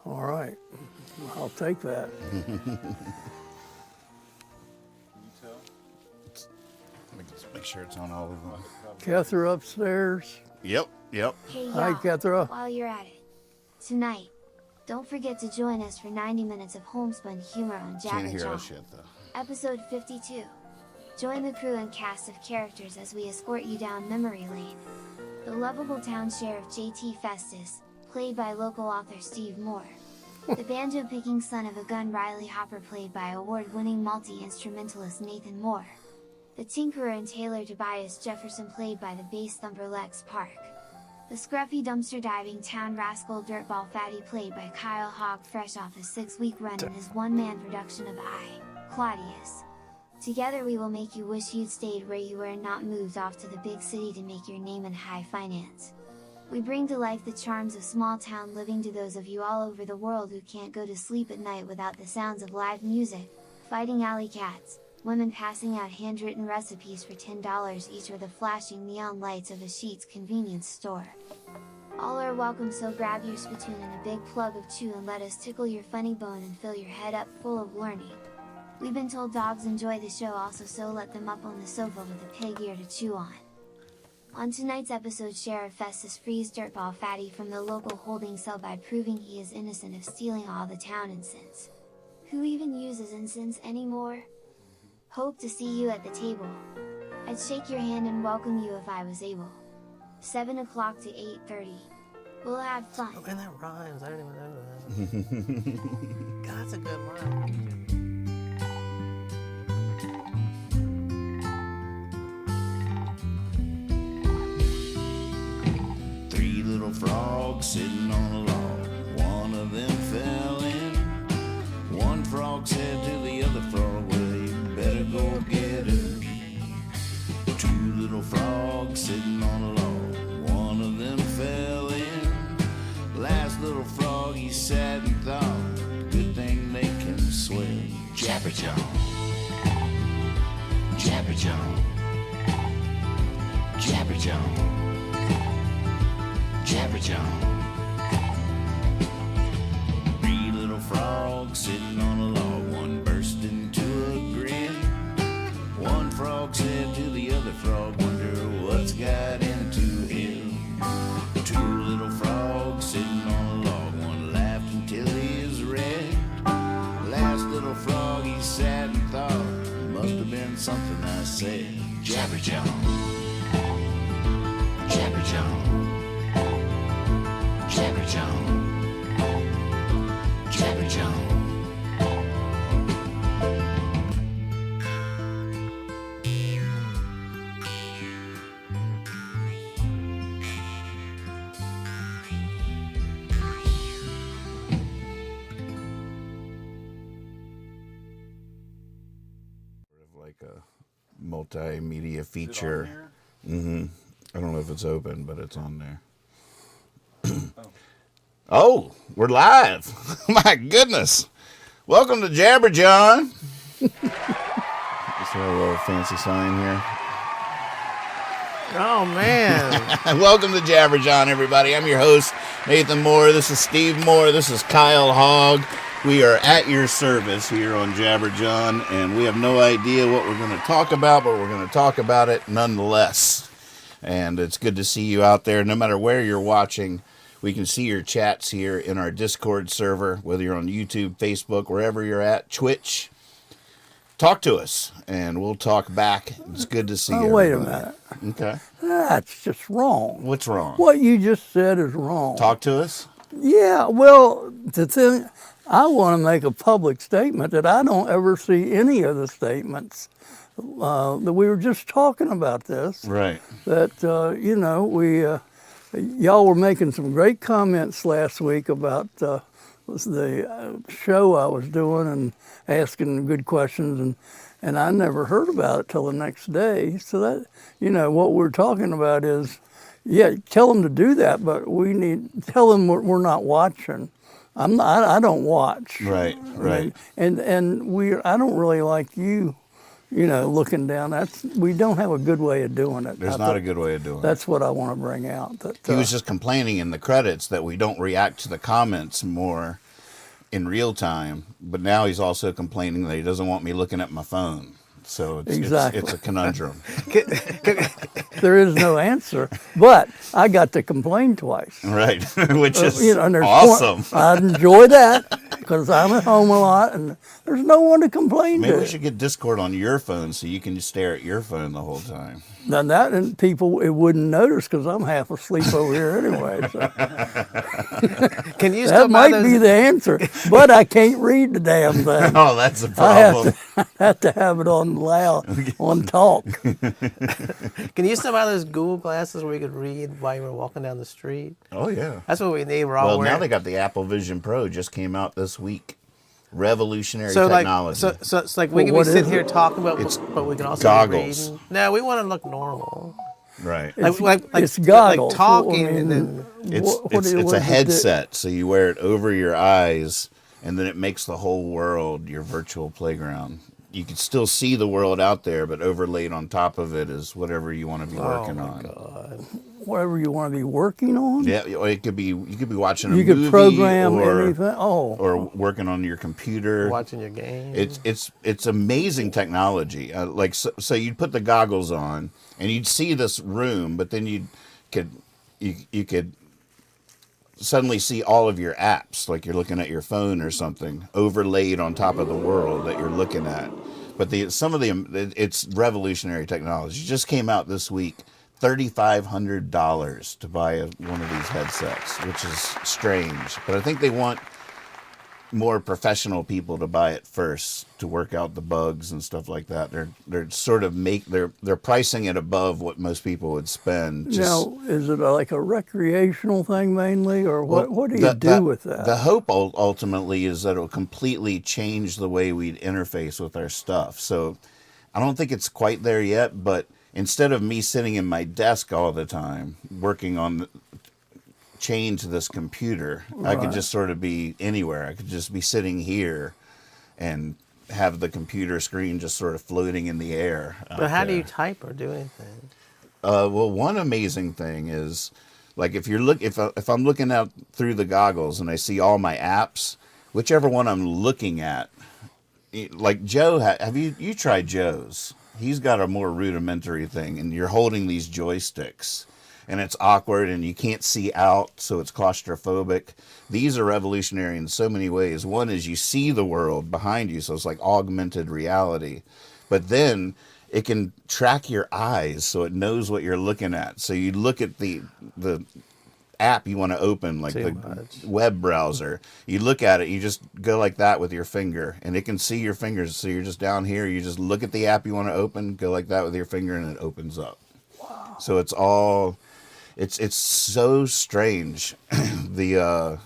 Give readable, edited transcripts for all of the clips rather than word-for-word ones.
All right, I'll take that. Let me just make sure it's on all of them. Kethra upstairs. Yep. Hey, Hi, y'all, Kethra. while you're at it, tonight, don't forget to join us for 90 minutes of homespun humor on Can't Jabber hear Jawn, us shit though. episode 52. Join the crew and cast of characters as we escort you down memory lane. The lovable town sheriff JT Festus, played by local author Steve Moore. The banjo-picking son of a gun Riley Hopper, played by award-winning multi-instrumentalist Nathan Moore. The tinkerer and tailor Tobias Jefferson, played by the bass thumper Lex Park. The scruffy dumpster diving town rascal Dirtball Fatty, played by Kyle Hogg, fresh off a 6-week run in his one-man production of Claudius. Together we will make you wish you'd stayed where you were and not moved off to the big city to make your name in high finance. We bring to life the charms of small town living to those of you all over the world who can't go to sleep at night without the sounds of live music, fighting alley cats, women passing out handwritten recipes for $10 each, or the flashing neon lights of a Sheetz convenience store. All are welcome, so grab your spittoon and a big plug of chew and let us tickle your funny bone and fill your head up full of learning. We've been told dogs enjoy the show also, so let them up on the sofa with a pig ear to chew on. On tonight's episode, Sheriff Festus frees Dirtball Fatty from the local holding cell by proving he is innocent of stealing all the town incense. Who even uses incense anymore? Hope to see you at the table. I'd shake your hand and welcome you if I was able. 7 o'clock to 8:30. We'll have fun. Oh, and that rhymes. I didn't even know that. God, that's a good line. Three little frogs sitting on a log. One of them fell in. One frog said to the other frog, well, you better go get her. Two little frogs sitting on a log. One of them fell in. Last little frog, he sat and thought, good thing they can swim. Jabber Jawn. Jabber Jawn. Jabber Jawn. Jabber Jawn. Three little frogs sitting on a log. One burst into a grin. One frog said to the other frog, wonder what's got into him. Two little frogs sitting on a log. One laughed until he is red. Last little frog, he sat and thought, must have been something I said. Jabber Jawn. Jabber Jawn. Jabber Jawn. Jabber Jawn. Like a multimedia feature. I don't know if it's open, but it's on there. Oh, we're live. My goodness. Welcome to Jabber Jawn. Just a little fancy sign here. Oh, man. Welcome to Jabber Jawn, everybody. I'm your host, Nathan Moore. This is Steve Moore. This is Kyle Hogg. We are at your service here on Jabber Jawn, and we have no idea what we're going to talk about, but we're going to talk about it nonetheless. And it's good to see you out there. No matter where you're watching, we can see your chats here in our Discord server, whether you're on YouTube, Facebook, wherever you're at, Twitch. Talk to us, and we'll talk back. It's good to see you. Oh, wait a minute. Okay. That's just wrong. What's wrong? What you just said is wrong. Talk to us? Yeah, well, the thing, I want to make a public statement that I don't ever see any of the statements. That we were just talking about this. Right. That, y'all were making some great comments last week about the show I was doing and asking good questions, and I never heard about it till the next day. So that, what we're talking about is, yeah, tell them to do that, but tell them we're not watching. I don't watch. Right. And I don't really like you looking down. We don't have a good way of doing it. There's not a good way of doing it. That's what I want to bring out. He was just complaining in the credits that we don't react to the comments more in real time, but now he's also complaining that he doesn't want me looking at my phone. So it's a conundrum. There is no answer, but I got to complain twice. Right, which is and awesome. I enjoy that because I'm at home a lot and there's no one to complain to. Maybe we should get Discord on your phone so you can just stare at your phone the whole time. Then that, and people it wouldn't notice because I'm half asleep over here anyway. So. Can you That might be the answer, but I can't read the damn thing. Oh, that's a problem. I have to have it on loud, on talk. Can you still buy those Google glasses where you could read while you were walking down the street? Oh, yeah. That's what we need. We're all Well, wearing. now they got the Apple Vision Pro, just came out this week. Revolutionary technology. So it's like we can be what sitting is here it? talking about, It's but we can also goggles. be reading. No, we want to look normal. Right. It's goggles. Like talking, Well, I mean, and then It's a headset, so you wear it over your eyes, and then it makes the whole world your virtual playground. You can still see the world out there, but overlaid on top of it is whatever you want to be working on. God. whatever you want to be working on. Yeah, or it could be you could be watching a You movie could program or, anything. Oh, or working on your computer. Watching your game. It's amazing technology. So you'd put the goggles on and you'd see this room, but then you could suddenly see all of your apps, like you're looking at your phone or something, overlaid on top of the world that you're looking at. But it's revolutionary technology. It just came out this week. $3,500 to buy one of these headsets, which is strange. But I think they want more professional people to buy it first to work out the bugs and stuff like that. They're sort of they're pricing it above what most people would spend. now is it like a recreational thing mainly, or what do you do with that? The hope ultimately is that it will completely change the way we interface with our stuff. So I don't think it's quite there yet, but instead of me sitting in my desk all the time working on chained to this computer, I could just sort of be anywhere. I could just be sitting here and have the computer screen just sort of floating in the air. But how do you type or do anything? Well, one amazing thing is, like, if I'm looking out through the goggles and I see all my apps, whichever one I'm looking at, like Joe, have you tried Joe's? He's got a more rudimentary thing, and you're holding these joysticks, and it's awkward, and you can't see out, so it's claustrophobic. These are revolutionary in so many ways. One is you see the world behind you, so it's like augmented reality. But then it can track your eyes, so it knows what you're looking at. So you look at the app you want to open, like the web browser. You look at it, you just go like that with your finger, and it can see your fingers. So you're just down here, you just look at the app you want to open, go like that with your finger, and it opens up. Wow. So it's all, it's so strange. You're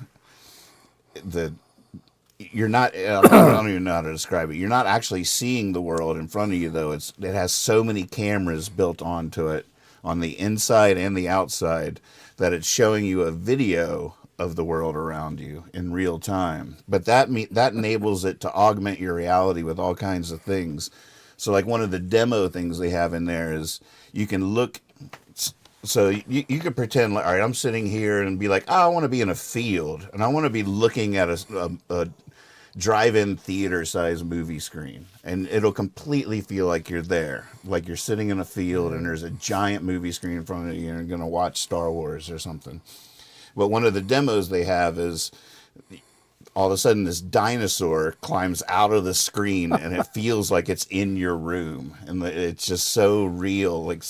not, I don't even know how to describe it. You're not actually seeing the world in front of you, though. It has so many cameras built onto it on the inside and the outside that it's showing you a video of the world around you in real time. But that enables it to augment your reality with all kinds of things. So like one of the demo things they have in there is you can look, so you could pretend like, all right, I'm sitting here and be like, oh, I want to be in a field and I want to be looking at a drive-in theater size movie screen, and it'll completely feel like you're there, like you're sitting in a field and there's a giant movie screen in front of you and you're going to watch Star Wars or something. But one of the demos they have is all of a sudden this dinosaur climbs out of the screen and it feels like it's in your room, and it's just so real. Like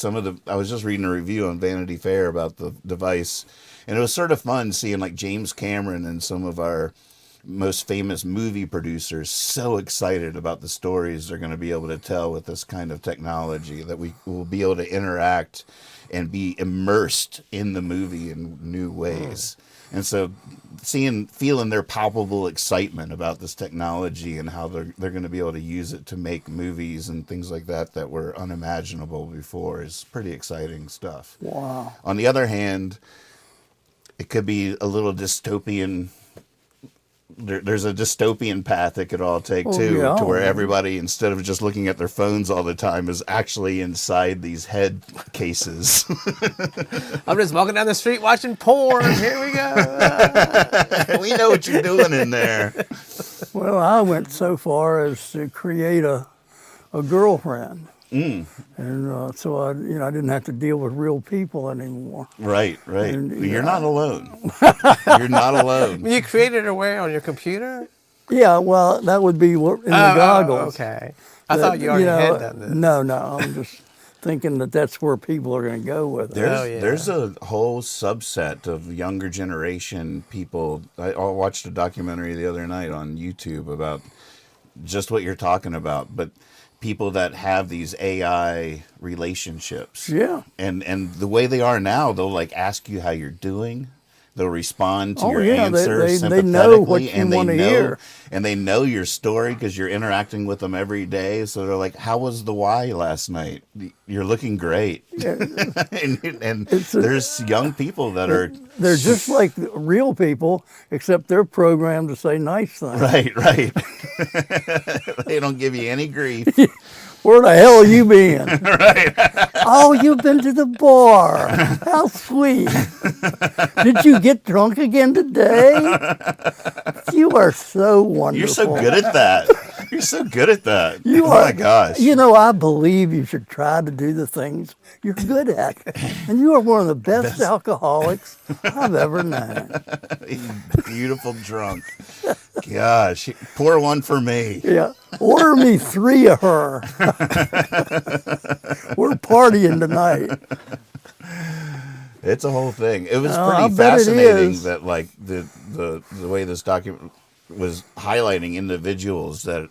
I was just reading a review on Vanity Fair about the device, and it was sort of fun seeing like James Cameron and some of our most famous movie producers so excited about the stories they're going to be able to tell with this kind of technology, that we will be able to interact and be immersed in the movie in new ways. And so feeling their palpable excitement about this technology and how they're going to be able to use it to make movies and things like that were unimaginable before is pretty exciting stuff. Wow. On the other hand, it could be a little dystopian there's a dystopian path it could all take too, yeah. to where everybody, instead of just looking at their phones all the time, is actually inside these head cases. I'm just walking down the street watching porn. Here we go. We know what you're doing in there. Well, I went so far as to create a girlfriend. And so I didn't have to deal with real people anymore. Right. And, You're not alone. You're not alone. You created her where, on your computer? Yeah, well, that would be in the goggles. Okay. I thought you already had done this. No, I'm just thinking that's where people are going to go with it. There's a whole subset of younger generation people. I watched a documentary the other night on YouTube about just what you're talking about, but people that have these AI relationships. Yeah. And the way they are now, they'll like ask you how you're doing. They'll respond to your yeah, answers they know what sympathetically, you want to hear. And they know your story because you're interacting with them every day. So they're like, "How was the Y last night? You're looking great." Yeah. and there's young people that are They're just like real people, except they're programmed to say nice things. right. They don't give you any grief. Where the hell you been? Right. Oh, you've been to the bar. How sweet. Did you get drunk again today? You are so wonderful. You're so good at that. You're so good at that. You oh are, my gosh. I believe you should try to do the things you're good at. And you are one of the best alcoholics I've ever known. Beautiful drunk. Gosh, pour one for me. Yeah. Order me 3 of her. We're partying tonight. It's a whole thing. It was I pretty bet it fascinating is. that like the way this document was highlighting individuals that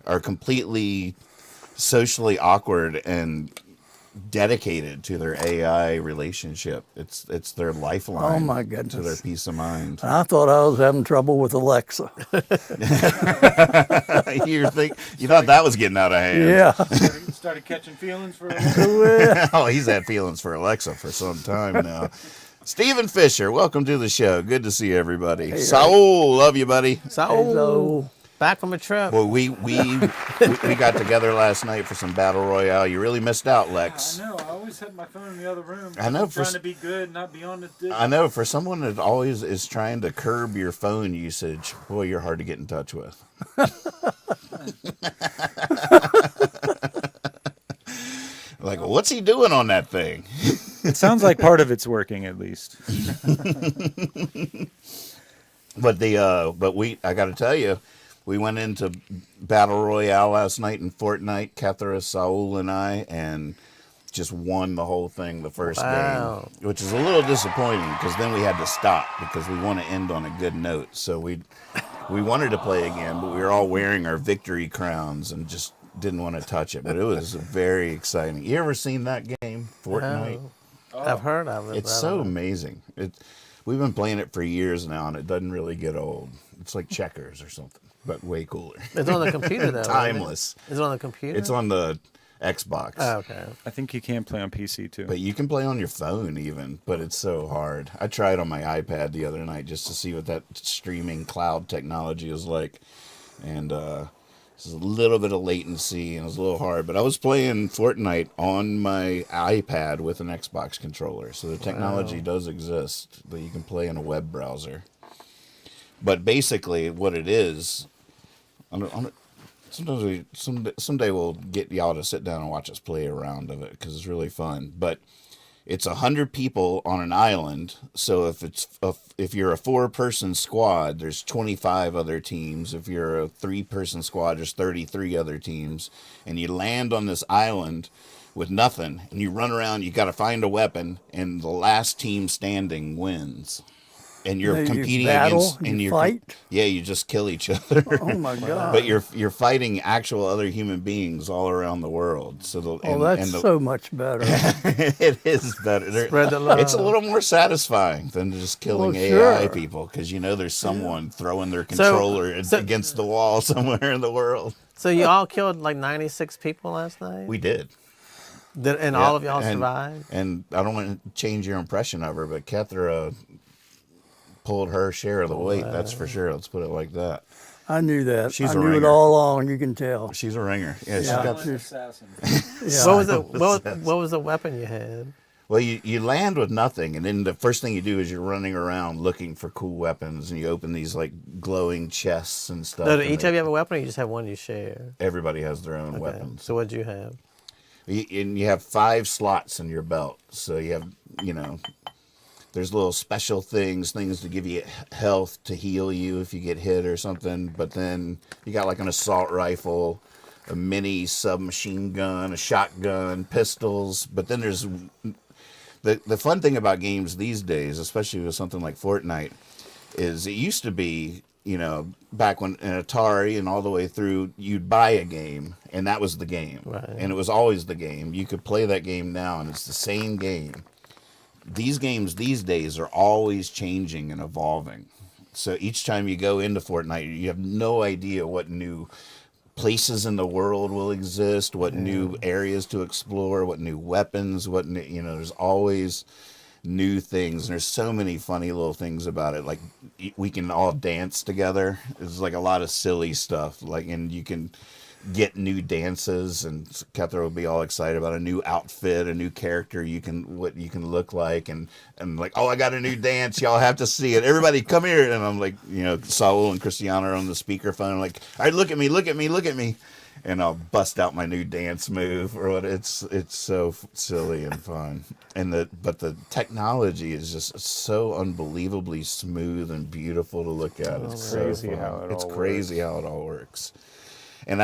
are completely socially awkward and dedicated to their AI relationship. It's their lifeline. Oh my goodness. To their peace of mind. I thought I was having trouble with Alexa. You thought that was getting out of hand. Yeah. Started catching feelings for Alexa. Oh, he's had feelings for Alexa for some time now. Stephen Fisher, welcome to the show. Good to see everybody. Hey, Saul, love you, buddy. So, back from a trip. Well, we got together last night for some battle royale. You really missed out, Lex. I know. I always had my phone in the other room. I know. Trying to be good, not be on the. I know. For someone that always is trying to curb your phone usage, boy, you're hard to get in touch with. Like, what's he doing on that thing? It sounds like part of it's working, at least. But I got to tell you, we went into Battle Royale last night in Fortnite, Kethra, Saul, and I, and just won the whole thing the first game, which is a little disappointing because then we had to stop because we want to end on a good note. So we wanted to play again, but we were all wearing our victory crowns and just didn't want to touch it. But it was very exciting. You ever seen that game, Fortnite? I've heard of it. It's so amazing. We've been playing it for years now, and it doesn't really get old. It's like checkers or something, but way cooler. It's on the computer, though. Timeless. Is it on the computer? It's on the Xbox. Oh, okay. I think you can play on PC, too. But you can play on your phone even, but it's so hard. I tried on my iPad the other night just to see what that streaming cloud technology is like. And there's a little bit of latency, and it was a little hard. But I was playing Fortnite on my iPad with an Xbox controller. So the technology does exist that you can play in a web browser. But basically what it is, someday we'll get y'all to sit down and watch us play a round of it because it's really fun. But it's 100 people on an island. So if you're a 4-person squad, there's 25 other teams. If you're a 3-person squad, there's 33 other teams. And you land on this island with nothing, and you run around. You got to find a weapon, and the last team standing wins. And you're competing against, and you fight. Yeah, you just kill each other. Oh my God! But you're fighting actual other human beings all around the world. So that's so much better. It is better. Spread the love. It's a little more satisfying than just killing AI people because there's someone throwing their controller against the wall somewhere in the world. So you all killed like 96 people last night? We did. And all of y'all survived? And I don't want to change your impression of her, but Kethra pulled her share of the weight. That's for sure. Let's put it like that. I knew that. She's I a knew it ringer. all along. You can tell. She's a ringer. Yeah, she's Yeah. got. Silent assassin. Yeah. What was the weapon you had? Well, you land with nothing, and then the first thing you do is you're running around looking for cool weapons, and you open these like glowing chests and stuff. No, do and each of you have a weapon, or you just have one you share? Everybody has their own Okay. weapons. So what'd you have? And you have 5 slots in your belt. So you have, there's little special things to give you health, to heal you if you get hit or something. But then you got like an assault rifle, a mini submachine gun, a shotgun, pistols. But then there's the fun thing about games these days, especially with something like Fortnite, is it used to be, back when in Atari and all the way through, you'd buy a game and that was the game. Right. And it was always the game. You could play that game now and it's the same game. These games these days are always changing and evolving. So each time you go into Fortnite, you have no idea what new places in the world will exist, what new areas to explore, what new weapons, what new, there's always new things. And there's so many funny little things about it. Like we can all dance together. It's like a lot of silly stuff. Like, and you can get new dances, and Kethra will be all excited about a new outfit, a new character what you can look like, and like, oh, I got a new dance, y'all have to see it. Everybody come here. And I'm like, Saul and Cristiano are on the speakerphone. I'm like, all right, look at me. And I'll bust out my new dance move or what. It's so silly and fun. But the technology is just so unbelievably smooth and beautiful to look at. It's crazy so fun. how it It's all crazy how it all works. And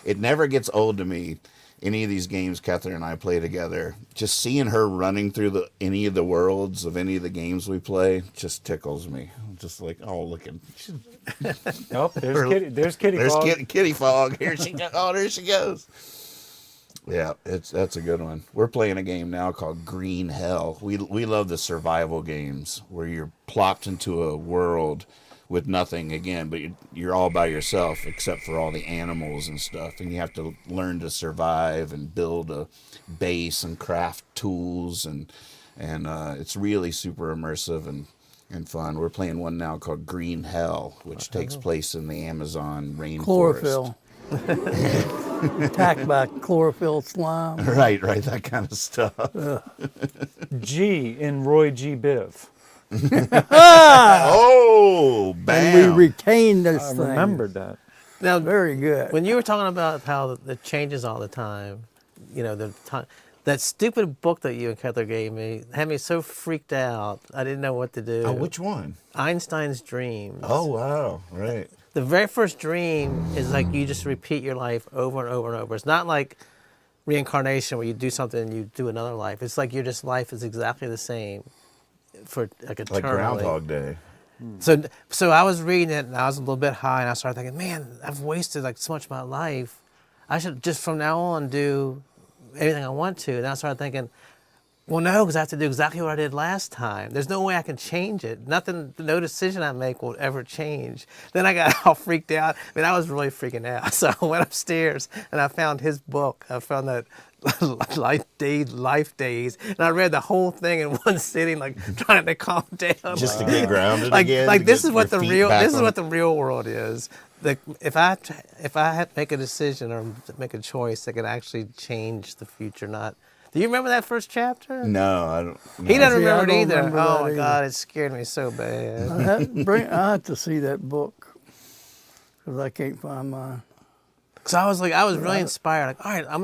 it never gets old to me. Any of these games Catherine and I play together, just seeing her running through any of the worlds of any of the games we play just tickles me. Just like, oh, look at Oh, there's Kitty there's Fog. Kitty Fog. Here she goes. Oh, there she goes. Yeah, that's a good one. We're playing a game now called Green Hell. We love the survival games where you're plopped into a world with nothing again, but you're all by yourself except for all the animals and stuff, and you have to learn to survive and build a base and craft tools, and it's really super immersive and fun. We're playing one now called Green Hell, which takes place in the Amazon rainforest. Chlorophyll. Attacked by chlorophyll slime. Right, that kind of stuff. G in Roy G. Biv. Oh, bam! And we retained this I thing. remembered that. Now, Very good. when you were talking about how it changes all the time, that stupid book that you and Kethra gave me had me so freaked out. I didn't know what to do. Oh, which one? Einstein's Dreams. Oh, wow! Right. The very first dream is like you just repeat your life over and over and over. It's not like reincarnation where you do something and you do another life. It's like your just life is exactly the same for like eternally. Like Groundhog Day. So I was reading it and I was a little bit high and I started thinking, man, I've wasted like so much of my life. I should just from now on do anything I want to. And I started thinking, well, no, because I have to do exactly what I did last time. There's no way I can change it. No decision I make will ever change. Then I got all freaked out. I mean, I was really freaking out. So I went upstairs and I found his book. I found that Life Days, and I read the whole thing in one sitting, like trying to calm down. Just to get grounded like, again. Like to this get is what your the feet real. back This is on- what the real world is. Like if I had to make a decision or make a choice that could actually change the future, not. Do you remember that first chapter? No, I don't. He no. doesn't See, I remember it don't either. remember Oh that my either. God, it scared me so bad. I have to see that book because I can't find mine. So I was really inspired. Like, all right, I'm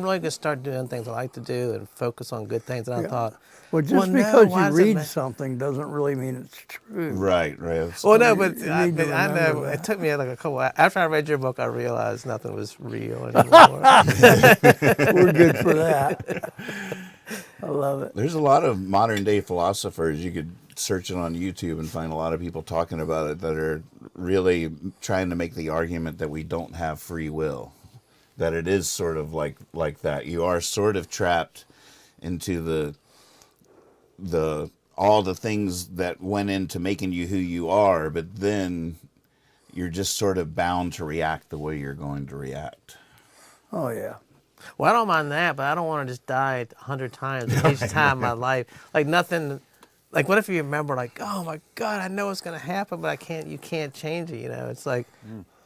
really gonna start doing things I like to do and focus on good things. And I thought, Well, just well, no, because why you does it read ma- something doesn't really mean it's true. Right. well, no, but you I need to know remember it that. took me like a couple. After I read your book, I realized nothing was real anymore. We're good for that. I love it. There's a lot of modern day philosophers. You could search it on YouTube and find a lot of people talking about it that are really trying to make the argument that we don't have free will. That it is sort of like that. You are sort of trapped into all the things that went into making you who you are, but then you're just sort of bound to react the way you're going to react. Oh yeah. Well, I don't mind that, but I don't want to just die 100 times each time in my life. Like nothing. like, what if you remember, like, oh my God, I know it's gonna happen, but I can't. You can't change it. You know, it's like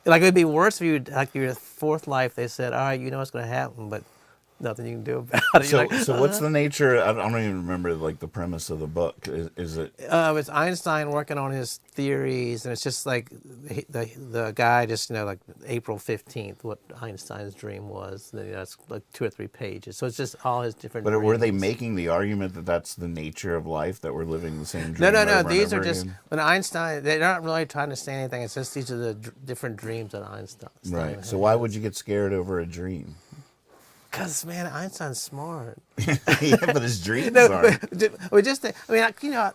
it'd be worse if you, like, your fourth life, they said, all right, you know what's gonna happen, but nothing you can do about it. So, You're like, so what's the nature? I don't even remember like the premise of the book. Is it? it's Einstein working on his theories, and it's just like the guy just, like April 15th, what Einstein's dream was. And then, it's like 2 or 3 pages. So it's just all his different. But were they dreams. making the argument that that's the nature of life, that we're living the same No, dream? no, over no. and These are over just again? when Einstein. They're not really trying to say anything. It's just these are the different dreams that Einstein. Right. So why would you get scared over a dream? Because, man, Einstein's smart. Yeah, but his dreams No, aren't. we just think,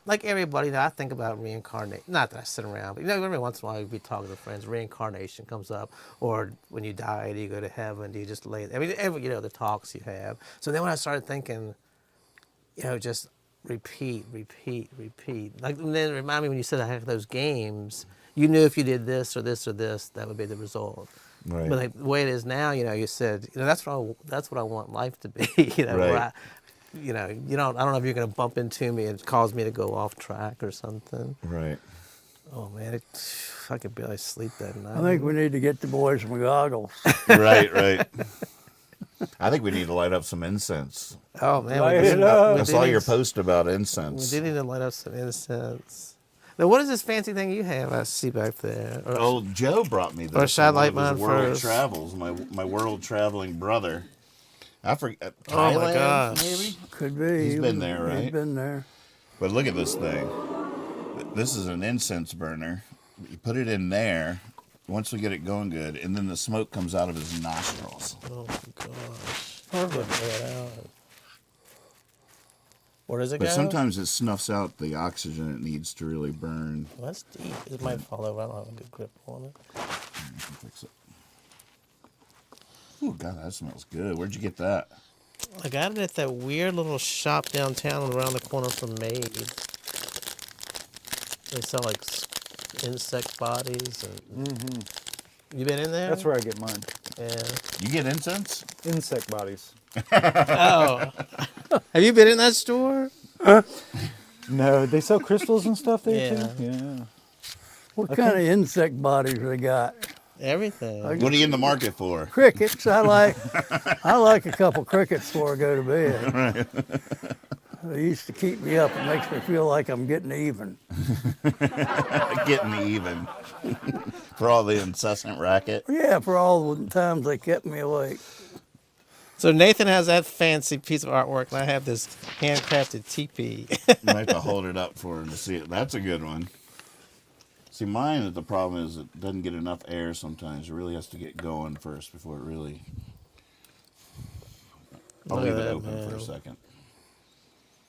like everybody, I think about reincarnation. Not that I sit around, but every once in a while you'd be talking to friends, reincarnation comes up, or when you die, do you go to heaven? Do you just lay? Every the talks you have. So then when I started thinking, just repeat. Like, and then it reminded me when you said I had those games, you knew if you did this or this or this, that would be the result. Right. But like the way it is now, you said, that's what I want life to be. Where Right. I don't know if you're going to bump into me and cause me to go off track or something. Right. Oh man, I could barely sleep that night. I think we need to get the boys some goggles. Right. I think we need to light up some incense. Oh man, Light it up. I saw your post about incense. We do need to light up some incense. Now, what is this fancy thing you have? I see back there. Oh, Joe brought me this. Or should I on one light of his mine world first? travels. My world traveling brother. I forget. Oh, my Thailand, gosh. maybe. Could be. He's been there, right? He's been there. But look at this thing. This is an incense burner. You put it in there. Once we get it going good, and then the smoke comes out of his nostrils. Oh my gosh. Perfect. Where does it But go? sometimes it snuffs out the oxygen it needs to really burn. Well, that's deep. It might fall over. I don't have a good grip on it. You can fix it. Oh God, that smells good. Where'd you get that? I got it at that weird little shop downtown around the corner from Maid. They sell like insect bodies. And... You been in there? That's where I get mine. Yeah. You get incense? Insect bodies. Oh. Have you been in that store? No, they sell crystals and stuff there Yeah. too. Yeah. What kind of insect bodies they got? Everything. What are you in the market for? Crickets. I like a couple crickets before I go to bed. They used to keep me up. It makes me feel like I'm getting even. Getting even. For all the incessant racket. Yeah, for all the times they kept me awake. So Nathan has that fancy piece of artwork, and I have this handcrafted teepee. I have to hold it up for him to see it. That's a good one. See, mine, the problem is it doesn't get enough air sometimes. It really has to get going first before it really... I'll Look leave at it that, open for a man. second.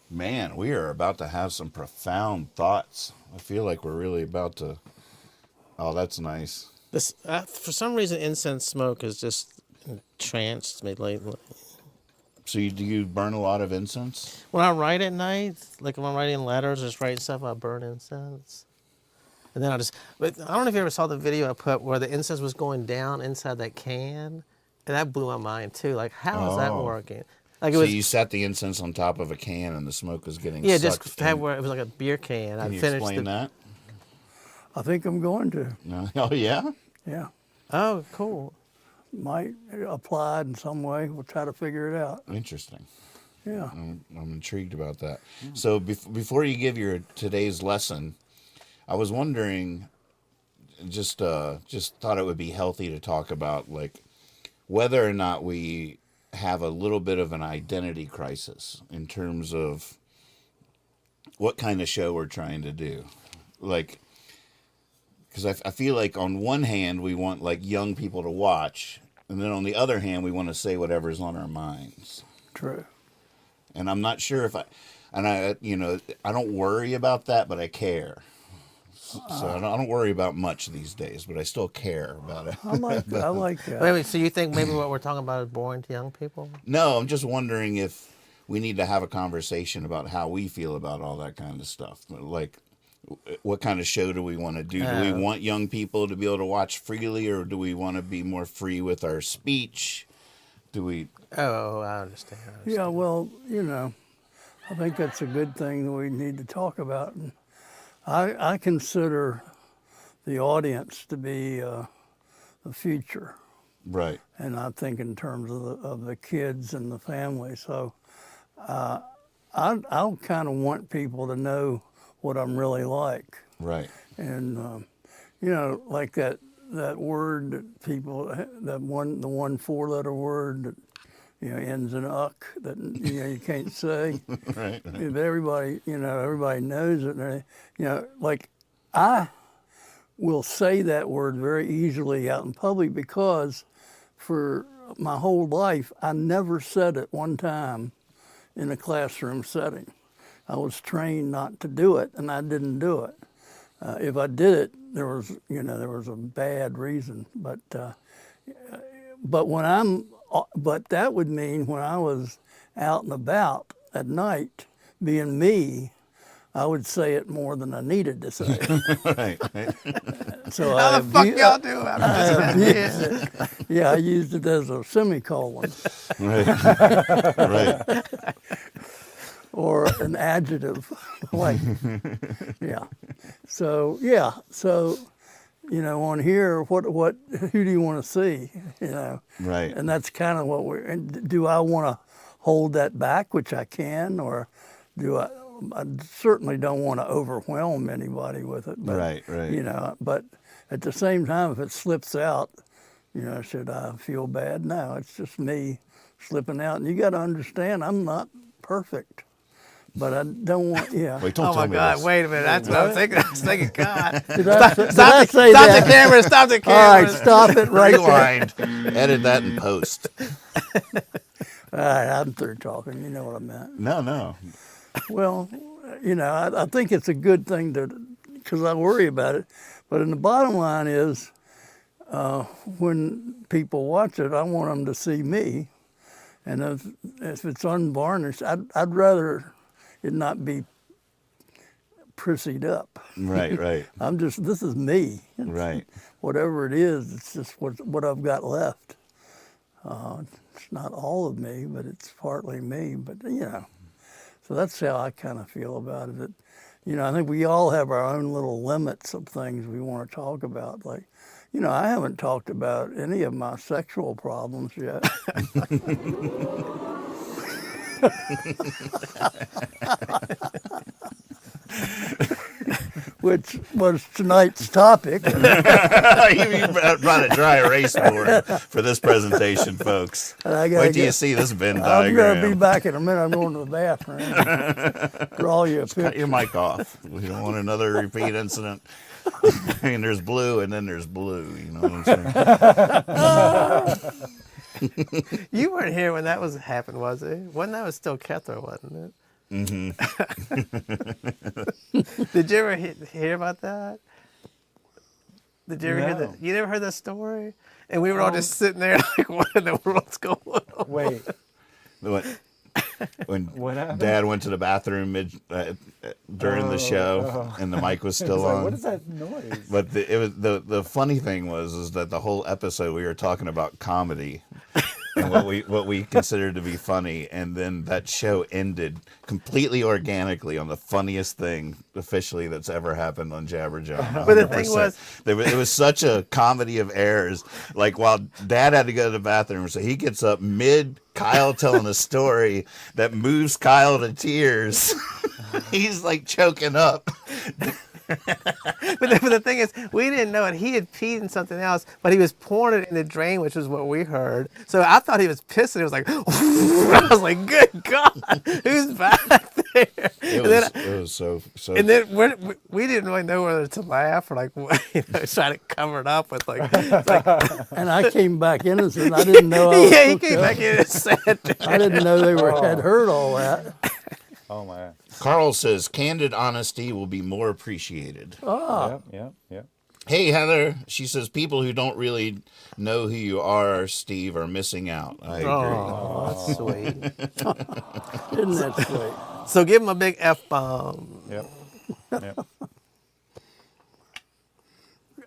Man, we are about to have some profound thoughts. I feel like we're really about to... Oh, that's nice. This, for some reason, incense smoke has just entranced me lately. So do you burn a lot of incense? When I write at night, like when I'm writing letters, just writing stuff, I burn incense. And then but I don't know if you ever saw the video I put where the incense was going down inside that can. And that blew my mind too. Like, how is that Oh. working? Like So you set the incense on top of a can and the smoke was getting sucked just in. had where it was like a beer can. Can you explain that? I think I'm going to. No. Oh, yeah? Yeah. Oh, cool. Might apply in some way. We'll try to figure it out. Interesting. Yeah. I'm intrigued about that. So before you give your today's lesson, I was wondering, just thought it would be healthy to talk about like whether or not we have a little bit of an identity crisis in terms of what kind of show we're trying to do. Like, because I feel like on one hand we want like young people to watch, and then on the other hand we want to say whatever's on our minds. True. And I'm not sure if I don't worry about that, but I care. So I don't worry about much these days, but I still care about it. I like that. Wait, so you think maybe what we're talking about is boring to young people? No, I'm just wondering if we need to have a conversation about how we feel about all that kind of stuff. Like, what kind of show do we want to do? Do we want young people to be able to watch freely, or do we want to be more free with our speech? Do we... Oh, I understand. Yeah, well, I think that's a good thing that we need to talk about. And I consider the audience to be the future, Right. and I think in terms of the kids and the family. So I'll kind of want people to know what I'm really like. Right. And you know, like that word that people, the one 4-letter word that, you know, ends in uck, that, you know, you can't say. Right. If everybody, you know, everybody knows it. And, you know, like I will say that word very easily out in public because for my whole life I never said it one time in a classroom setting. I was trained not to do it, and I didn't do it. If I did it, there was a bad reason. But that would mean when I was out and about at night, being me, I would say it more than I needed to say it. Right. So How the fuck y'all do? Yeah, I used it as a semicolon Right. Right. or an adjective, like, yeah. So you know, on here, who do you want to see? You know, Right. and that's kind of what and do I want to hold that back, which I can, or do I certainly don't want to overwhelm anybody with it. But, Right. you know, but at the same time, if it slips out, you know, should I feel bad? No, it's just me slipping out. And you got to understand, I'm not perfect, but I don't want, yeah. Wait, don't Oh tell my me God! this. Wait a minute. That's what I was thinking. I was thinking, God. Did I say Stop that? the camera! Stop the camera! All right, stop it right there. Rewind. Edit that in post. All right, I'm through talking. You know what I meant. No. Well, you know, I think it's a good thing because I worry about it. But in the bottom line is, when people watch it, I want them to see me. And if it's unvarnished, I'd rather it not be prissied up. Right. This is me. Right. Whatever it is, it's just what I've got left. It's not all of me, but it's partly me. But, you know, so that's how I kind of feel about it. You know, I think we all have our own little limits of things we want to talk about. Like, you know, I haven't talked about any of my sexual problems yet. Which was tonight's topic. You brought a dry erase board for this presentation, folks. Wait till you see this Venn I'm going to be diagram. back in a minute. I'm going to the bathroom. Draw you a Cut picture. your mic off. We don't want another repeat incident. I mean, there's blue and then there's blue. You know what I'm saying? You weren't here when that happened, was it? Wasn't that still Kethra, wasn't it? Mm-hmm. Did you ever hear about that? Did you ever hear No. that? You never heard that story? And we were all just sitting there like, what in the world's going on? Wait, When What happened? Dad went to the bathroom during the show and the mic was I still was like, on. what is that noise? But the funny thing was that the whole episode we were talking about comedy and what we considered to be funny, and then that show ended completely organically on the funniest thing officially that's ever happened on Jabber Jawn. But the thing 100%. It was such a comedy of errors. Like while Dad had to go to the bathroom, so he gets up mid Kyle telling a story that moves Kyle to tears. He's like choking up. But the thing is, we didn't know it. He had peed in something else, but he was pouring it in the drain, which was what we heard. So I thought he was pissing. It was like, I was like, good God, who's back there? It was so. And then we didn't really know whether to laugh or like, try to cover it up with like, And I came back innocent. I didn't know I was yeah, he hooked came up. back in and said, I didn't know they had heard all that. Oh my. Carl says candid honesty will be more appreciated. Yep. Hey, Heather. She says people who don't really know who you are, Steve, are missing out. I agree. oh, that's sweet. Isn't that sweet? So give him a big F-bomb. Yep.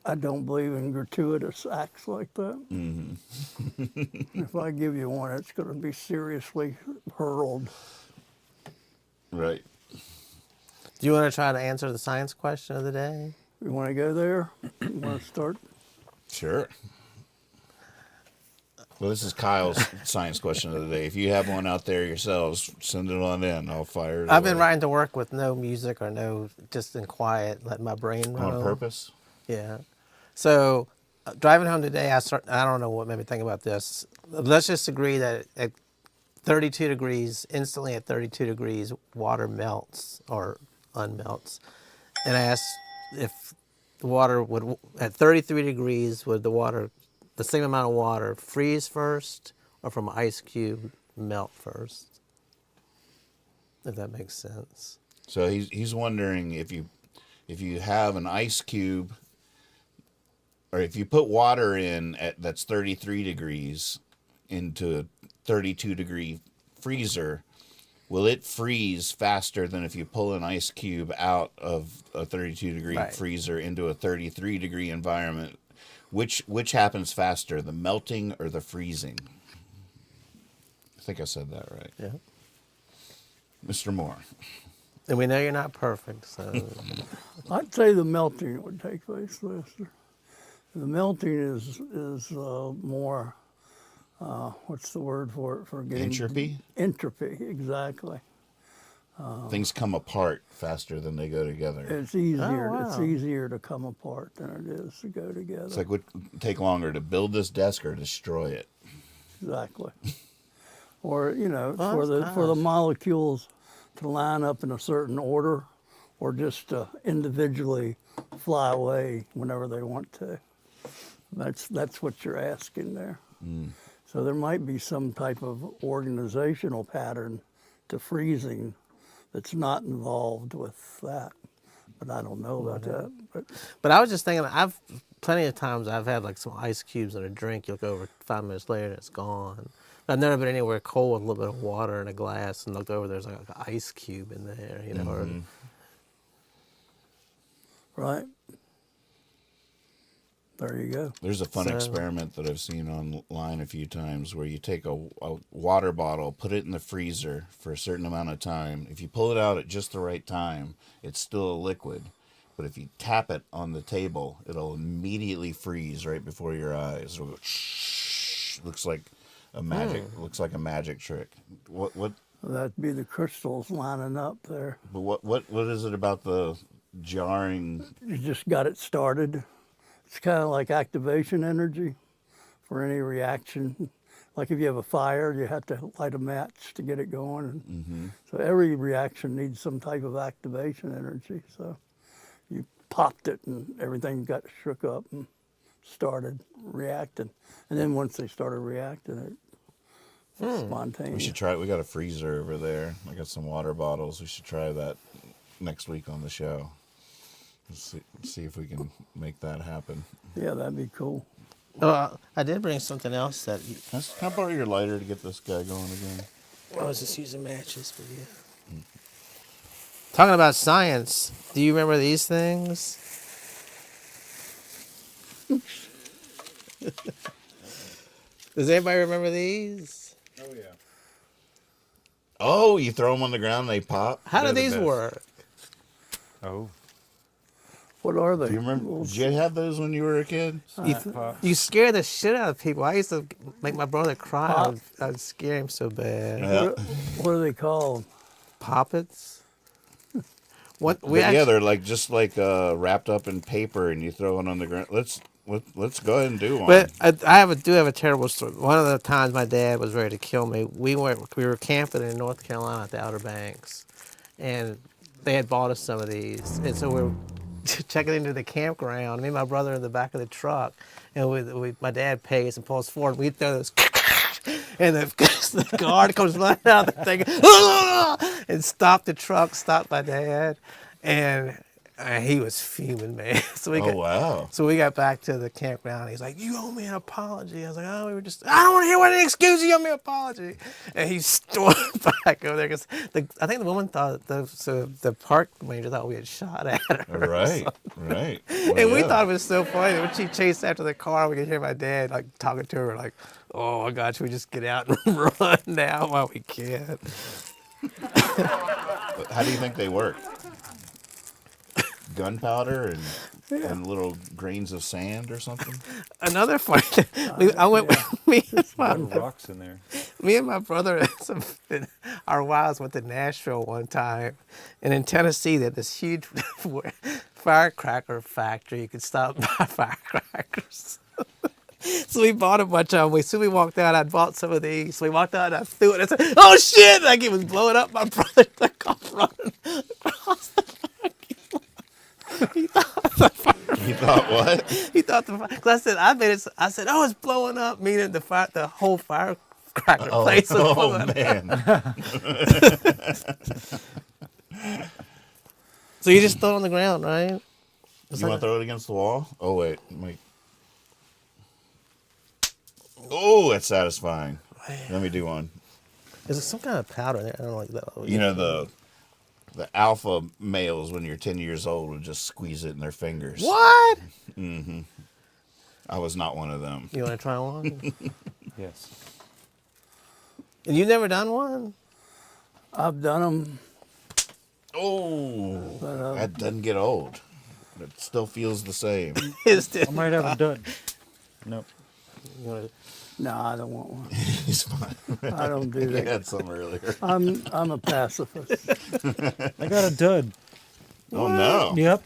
I don't believe in gratuitous acts like that. Mm-hmm. If I give you one, it's going to be seriously hurled. Right. Do you want to try to answer the science question of the day? You want to go there? You want to start? Sure. Well, this is Kyle's science question of the day. If you have one out there yourselves, send it on in. I'll fire it I've been away. riding to work with no music or no, just in quiet, letting my brain roam. On purpose? Yeah. So driving home today, I don't know what made me think about this. Let's just agree that at 32 degrees, instantly at 32 degrees, water melts or unmelts. And I asked if the water would, at 33 degrees, would the water, the same amount of water, freeze first or from an ice cube melt first? If that makes sense. So he's wondering if you have an ice cube, or if you put water in that's 33 degrees into a 32 degree freezer, will it freeze faster than if you pull an ice cube out of a 32 degree Right. freezer into a 33 degree environment? Which happens faster, the melting or the freezing? I think I said that right. Yeah. Mr. Moore. And we know you're not perfect, so I'd say the melting would take place, Lester. The melting is more, what's the word for it? For getting Entropy? Entropy, exactly. Things come apart faster than they go together. It's easier. wow. It's easier to come apart than it is to go together. It's like, would it take longer to build this desk or destroy it? Exactly. Or Well, for the molecules to line up in a certain order, or just to individually fly away whenever they want to. That's what you're asking there. So there might be some type of organizational pattern to freezing that's not involved with that, but I don't know about that. But I was just thinking, plenty of times I've had like some ice cubes in a drink. You look over 5 minutes later and it's gone. I've never been anywhere cold with a little bit of water in a glass and looked over. There's like an ice cube in there, or Right? There you go. There's a fun So- experiment that I've seen online a few times where you take a water bottle, put it in the freezer for a certain amount of time. If you pull it out at just the right time, it's still a liquid. But if you tap it on the table, it'll immediately freeze right before your eyes. It'll go shh. Looks like a magic trick. What? That'd be the crystals lining up there. But what is it about the jarring? You just got it started. It's kind of like activation energy for any reaction. Like if you have a fire, you have to light a match to get it going. So every reaction needs some type of activation energy. So you popped it and everything got shook up and started reacting. And then once they started reacting, it's spontaneous. We should try it. We got a freezer over there. I got some water bottles. We should try that next week on the show. See if we can make that happen. Yeah, that'd be cool. I did bring something else that Can I borrow your lighter to get this guy going again? I was just using matches, but yeah. Talking about science, do you remember these things? Does anybody remember these? Oh yeah. Oh, you throw them on the ground and they pop? How They're do the these best. work? Oh. What are they? Do you remember? Did you have those when you were a kid? You scare the shit out of people. I used to make my brother cry. I would scare him so bad. Yeah. What are they called? Poppets? What But we yeah, they're like just like wrapped up in paper, and you throw it on the ground. Let's go ahead and do one. But I do have a terrible story. One of the times my dad was ready to kill me, we were camping in North Carolina at the Outer Banks, and they had bought us some of these, and so we were checking into the campground. Me and my brother in the back of the truck, and my dad pays and pulls forward. We throw those, and the guard comes running out of the thing and stopped the truck, stopped my dad, and he was fuming, man. So wow. So we got back to the campground. He's like, "You owe me an apology." I was like, "Oh, we were just, I don't want to hear what an excuse. You owe me an apology." And he stormed back over there because I think the woman thought the park ranger thought we had shot at her. Right. Right. Well, And we yeah. thought it was so funny when she chased after the car. We could hear my dad like talking to her like, "Oh my God, should we just get out and run now while we can?" How do you think they work? Gunpowder and little grains of sand or something? Another funny thing, I went with me and my Little rocks in there. Me and my brother, our wives went to Nashville one time, and in Tennessee, they had this huge firecracker factory. You could stop and buy firecrackers. So we bought a bunch of them. As soon as we walked out, I bought some of these. So we walked out, and I threw it. I said, "Oh shit!" Like it was blowing up. My brother took off running across the parking lot. He thought the fire. You thought what? He thought the fire. Cause I said, I made it. I said, "Oh, it's blowing up," meaning the whole firecracker place was blowing up. Man. So you just throw it on the ground, right? You want to throw it against the wall? Oh, wait. Oh, that's satisfying. Let me do one. Is it some kind of powder in there? I don't like that. You know, the alpha males, when you're 10 years old, would just squeeze it in their fingers. What? I was not one of them. You want to try one? Yes. And you've never done one? I've done them. Oh, But, that doesn't get old. It still feels the same. I might have a dud. Nope. No, I don't want one. He's fine. I don't do You that. had some earlier. I'm a pacifist. I got a dud. Oh, no. Yep.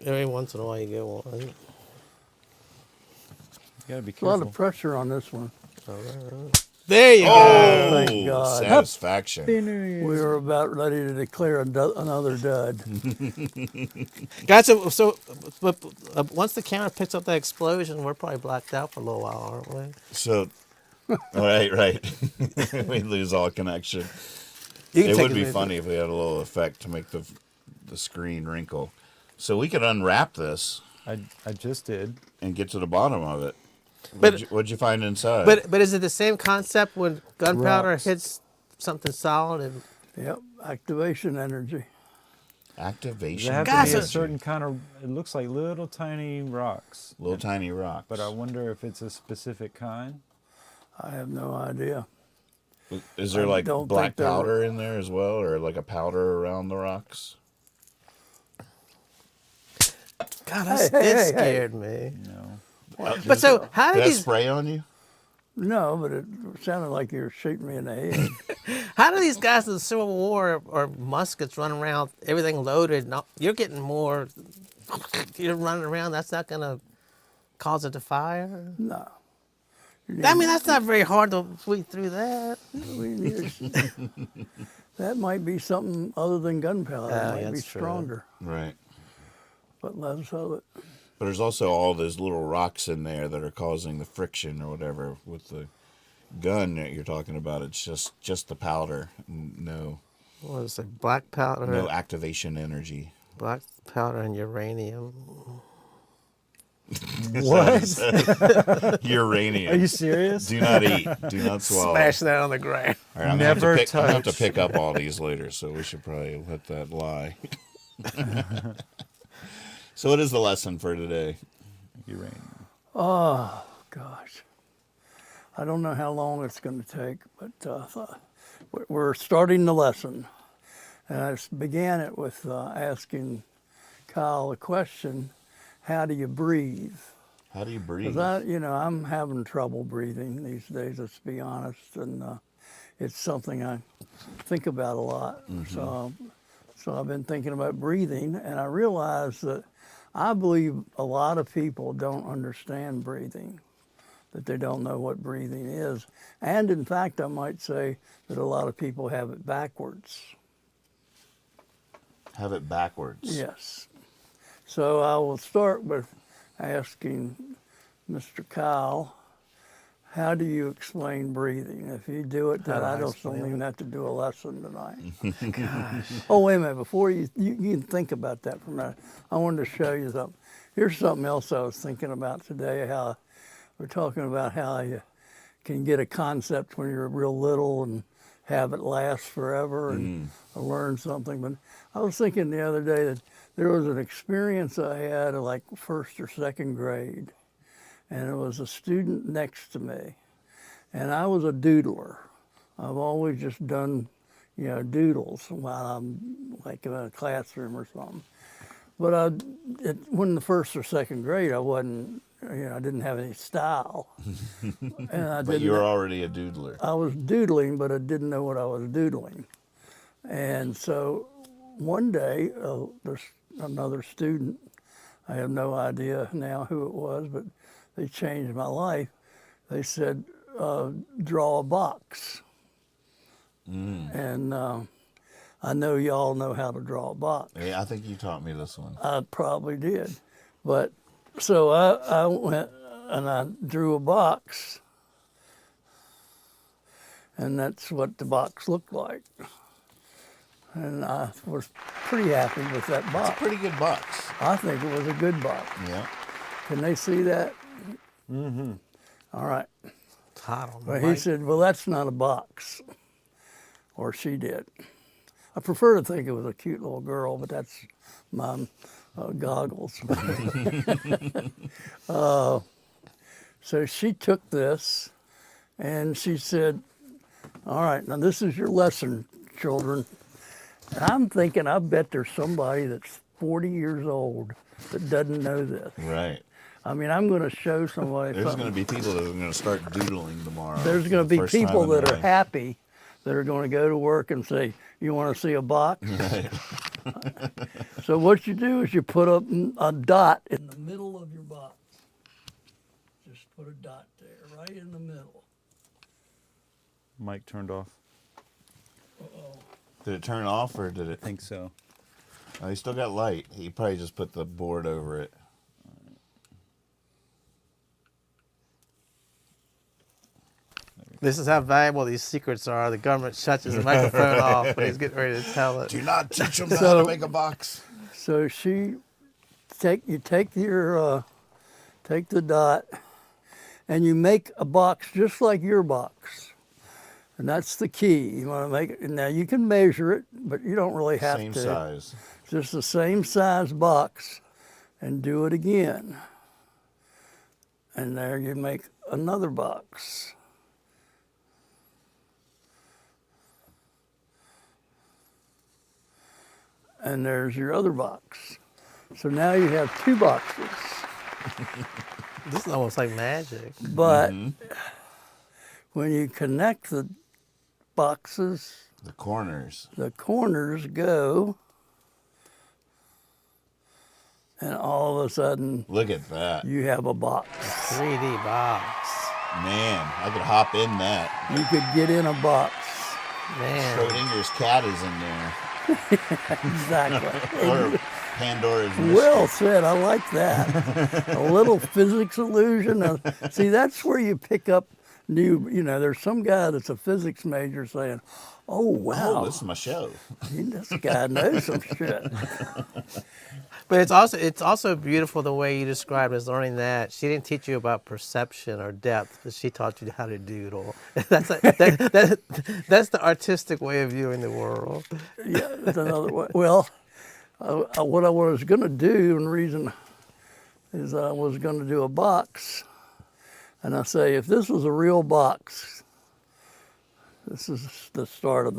Every once in a while you get one. You gotta be A lot careful. of pressure on this one. There you go. Oh, Thank God. satisfaction. We were about ready to declare another dud. Guys, but once the camera picks up that explosion, we're probably blacked out for a little while, aren't we? So, right. We lose all connection. You can It take would be as- funny if we had a little effect to make the screen wrinkle. So we could unwrap this I just did. and get to the bottom of it. But- What'd you find inside? But is it the same concept when gunpowder Rocks. hits something solid? And Yep, activation energy. Activation. They have Guys, to be a so- certain kind of. It looks like little tiny rocks. Little tiny rocks. But I wonder if it's a specific kind. I have no idea. Is there I like don't black think they're- powder in there as well, or like a powder around the rocks? God, Hey, that hey, scared me. No. But so how Did do that these spray on you? No, but it sounded like you were shooting me in the head. how do these guys in the Civil War or muskets run around everything loaded? No, you're getting more. You're running around. That's not gonna cause it to fire. No. I mean, that's not very hard to sweep through that. That might be something other than gunpowder. Yeah, It might be that's true. stronger, Right. but less of it. But there's also all those little rocks in there that are causing the friction or whatever with the gun that you're talking about. It's just the powder. No What is it? Black powder. no activation energy. Black powder and uranium. What? Uranium. Are you serious? Do not eat. Do not swallow. Smash that on the ground. All right, I'm Never gonna have to touch. pick up all these later, so we should probably let that lie. So what is the lesson for today? Uranium. Oh, gosh. I don't know how long it's going to take, but we're starting the lesson. And I began it with asking Kyle a question, how do you breathe? How do you breathe? Because I'm having trouble breathing these days, let's be honest, and it's something I think about a lot. So I've been thinking about breathing, and I realized that I believe a lot of people don't understand breathing, that they don't know what breathing is. And in fact, I might say that a lot of people have it backwards. Have it backwards. Yes. So I will start with asking Mr. Kyle, how do you explain breathing? If you do it, then How do I I don't explain even have to do a lesson tonight. Oh, wait a minute. Before you can think about that for a minute, I wanted to show you something. Here's something else I was thinking about today, how we're talking about how you can get a concept when you're real little and have it last forever and learn something. But I was thinking the other day that there was an experience I had in like first or second grade, and it was a student next to me, and I was a doodler. I've always just done doodles while I'm like in a classroom or something. But when in the first or second grade, I wasn't, I didn't have any style. And But you were already a doodler. I was doodling, but I didn't know what I was doodling. And so one day, there's another student, I have no idea now who it was, but they changed my life. They said, draw a box. And I know y'all know how to draw a box. Yeah, I think you taught me this one. I probably did. But so I went and I drew a box. And that's what the box looked like. And I was pretty happy with that box. It's a pretty good box. I think it was a good box. Yeah. Can they see that? Mm-hmm. All right. It's hot on the Well, he mic. said, well, that's not a box. Or she did. I prefer to think it was a cute little girl, but that's my goggles. So she took this and she said, all right, now this is your lesson, children. And I'm thinking, I bet there's somebody that's 40 years old that doesn't know this. Right. I mean, I'm going to show somebody There's something. going to be people that are going to start doodling tomorrow. There's for going to the be first time people in their that are life. happy that are going to go to work and say, you want to see a box? Right. So what you do is you put a dot in the middle of your box. Just put a dot there, right in the middle. Mic turned off. Did it turn off or did it? I think so. Oh, he still got light. He probably just put the board over it. This is how valuable these secrets are. The government shuts his microphone off when he's getting ready to tell it. Do not teach them how So- to make a box. So take the dot and you make a box just like your box. And that's the key. You want to make it, now you can measure it, but you don't really have Same to. size. Just the same size box and do it again. And there you make another box. And there's your other box. So now you have two boxes. This is almost like magic. But when you connect the boxes, The corners. the corners go, and all of a sudden Look at that. you have a box. 3D box. Man, I could hop in that. You could get in a box. Man. Schrodinger's cat is in there. Exactly. Or Pandora's mystery. Well said. I like that. A little physics illusion. See, that's where you pick up new. There's some guy that's a physics major saying, "Oh wow, Oh, this is my show. this guy knows some shit." But it's also beautiful the way you described as learning that. She didn't teach you about perception or depth, but she taught you how to doodle. That's the artistic way of viewing the world. Yeah, that's another way. Well, what I was going to do, and the reason is I was going to do a box, and I say, if this was a real box, this is the start of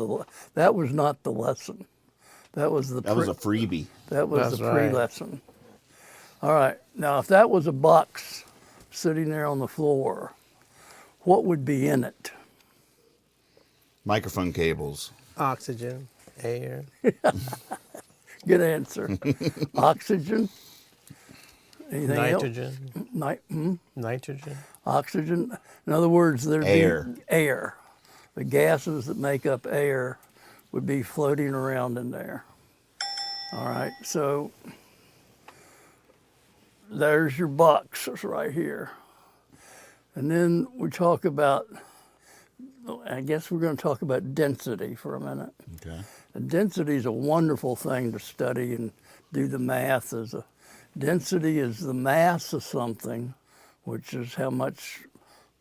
that was not the lesson. That was the That was a freebie. that was That's the right. pre-lesson. All right, now if that was a box sitting there on the floor, what would be in it? Microphone cables. Oxygen, air. Good answer. Oxygen. Anything Nitrogen. else? Nitrogen. Oxygen. In other words, there'd Air. be air. The gases that make up air would be floating around in there. All right, so there's your boxes right here. And then we talk about, I guess we're going to talk about density for a minute. Okay. And density is a wonderful thing to study and do the math. Density is the mass of something, which is how much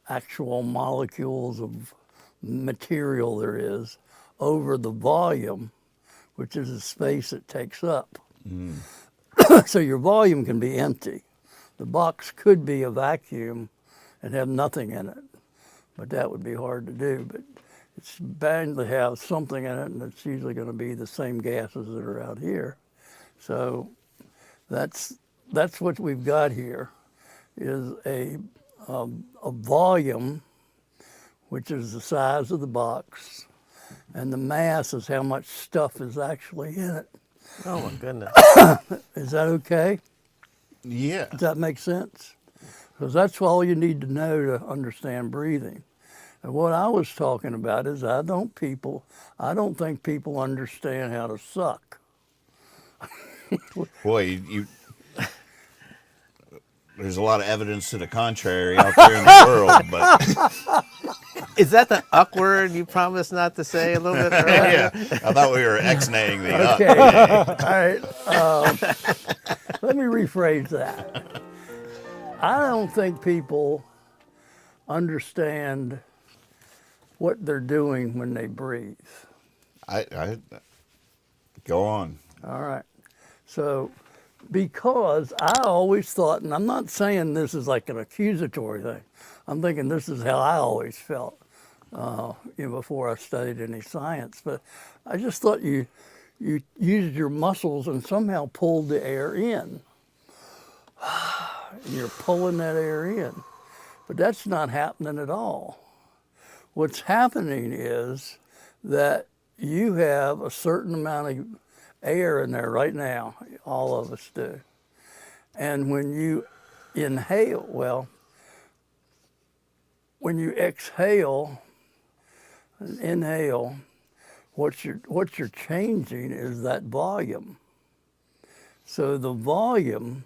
actual molecules of material there is, over the volume, which is the space it takes up. So your volume can be empty. The box could be a vacuum and have nothing in it, but that would be hard to do. But it's bound to have something in it, and it's usually going to be the same gases that are out here. So that's what we've got here, is a volume, which is the size of the box, and the mass is how much stuff is actually in it. Oh my goodness. Is that okay? Yeah. Does that make sense? Because that's all you need to know to understand breathing. And what I was talking about is I don't think people understand how to suck. Boy, there's a lot of evidence to the contrary out there in the world, but Is that the uck word you promised not to say a little bit earlier? yeah, I thought we were X-naying the Okay. up. All right. Let me rephrase that. I don't think people understand what they're doing when they breathe. I go on. All right. So, because I always thought, and I'm not saying this is like an accusatory thing, I'm thinking this is how I always felt before I studied any science. But I just thought you used your muscles and somehow pulled the air in. And you're pulling that air in. But that's not happening at all. What's happening is that you have a certain amount of air in there right now. All of us do. And when you inhale, when you exhale and inhale, what you're changing is that volume. So the volume,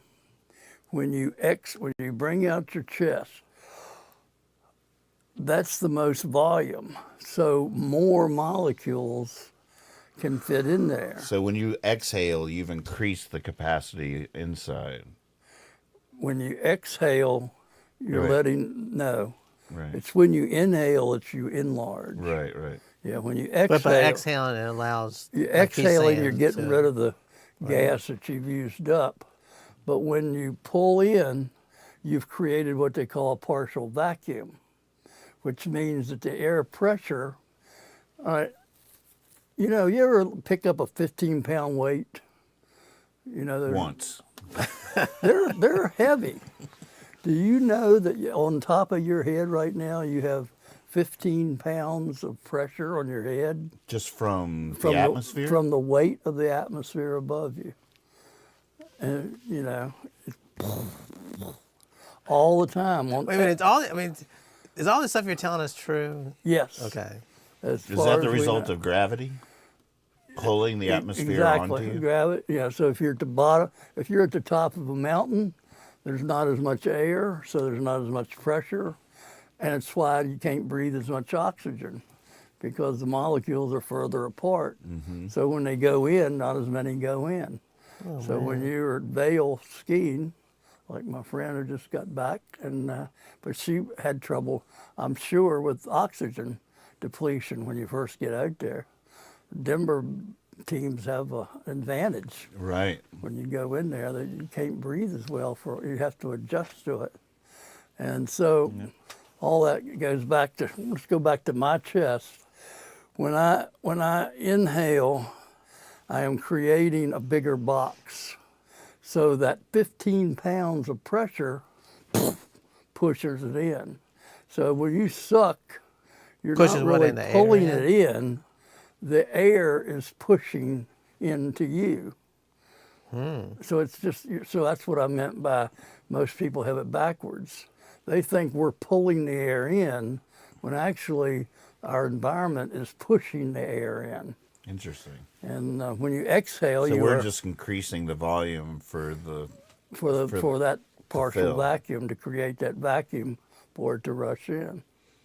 when you bring out your chest, that's the most volume. So more molecules can fit in there. So when you exhale, you've increased the capacity inside. When you exhale, you're Right. letting, no. Right. It's when you inhale that you enlarge. Right, right. Yeah, when you But exhale, by exhaling, it allows. you're like he's exhaling, saying, you're getting rid of the gas that you've used up. But when you pull in, you've created what they call a partial vacuum, which means that the air pressure, you ever pick up a 15-pound weight? Once. They're heavy. Do you know that on top of your head right now you have 15 pounds of pressure on your head Just from the atmosphere? from the weight of the atmosphere above you? And all the time. Wait a minute, is all this stuff you're telling us true? Yes. Okay. As Is far that as the we result know. of gravity? Pulling the atmosphere Exactly. onto you? Gravity. Yeah. So if you're at the bottom, if you're at the top of a mountain, there's not as much air, so there's not as much pressure, and it's why you can't breathe as much oxygen, because the molecules are further apart. Mm-hmm. So when they go in, not as many go in. So when you're at Vail skiing, like my friend who just got back, but she had trouble, I'm sure, with oxygen depletion when you first get out there. Denver teams have an advantage. Right. When you go in there, that you can't breathe as well. You have to adjust to it, and so all that goes back to. Let's go back to my chest. When I inhale, I am creating a bigger box, so that 15 pounds of pressure pushes it in. So when you suck, you're Pushes not what really in, the air pulling in? it in. The air is pushing into you. So it's just, so that's what I meant by most people have it backwards. They think we're pulling the air in when actually our environment is pushing the air in. Interesting. And when you exhale, So you we're are just increasing the volume for for that partial fill. vacuum to create that vacuum for it to rush in.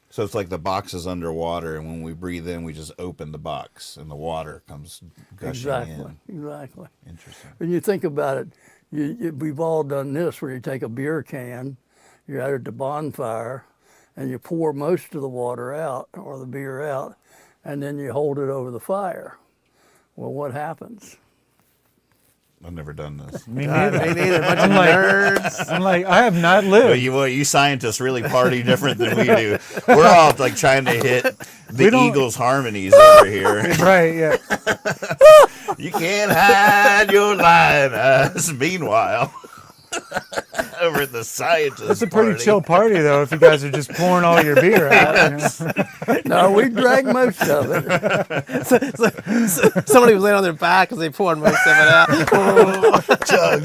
So it's like the box is underwater, and when we breathe in, we just open the box, and the water comes gushing in. Exactly. Interesting. When you think about it, we've all done this, where you take a beer can, you're out at the bonfire, and you pour most of the water out, or the beer out, and then you hold it over the fire. Well, what happens? I've never done this. Me God, neither. me neither. Bunch of nerds. I'm like, I have not Well, lived. you scientists really party different than we do. We're all like trying to hit the don't- Eagles harmonies over here. Right, yeah. You can't hide your lioness. Meanwhile, over at the scientist It's a pretty party. chill party, though, if you guys are just pouring all your beer out. You know? No, we drank most of it. Somebody was laying on their back because they poured most of it out. Chug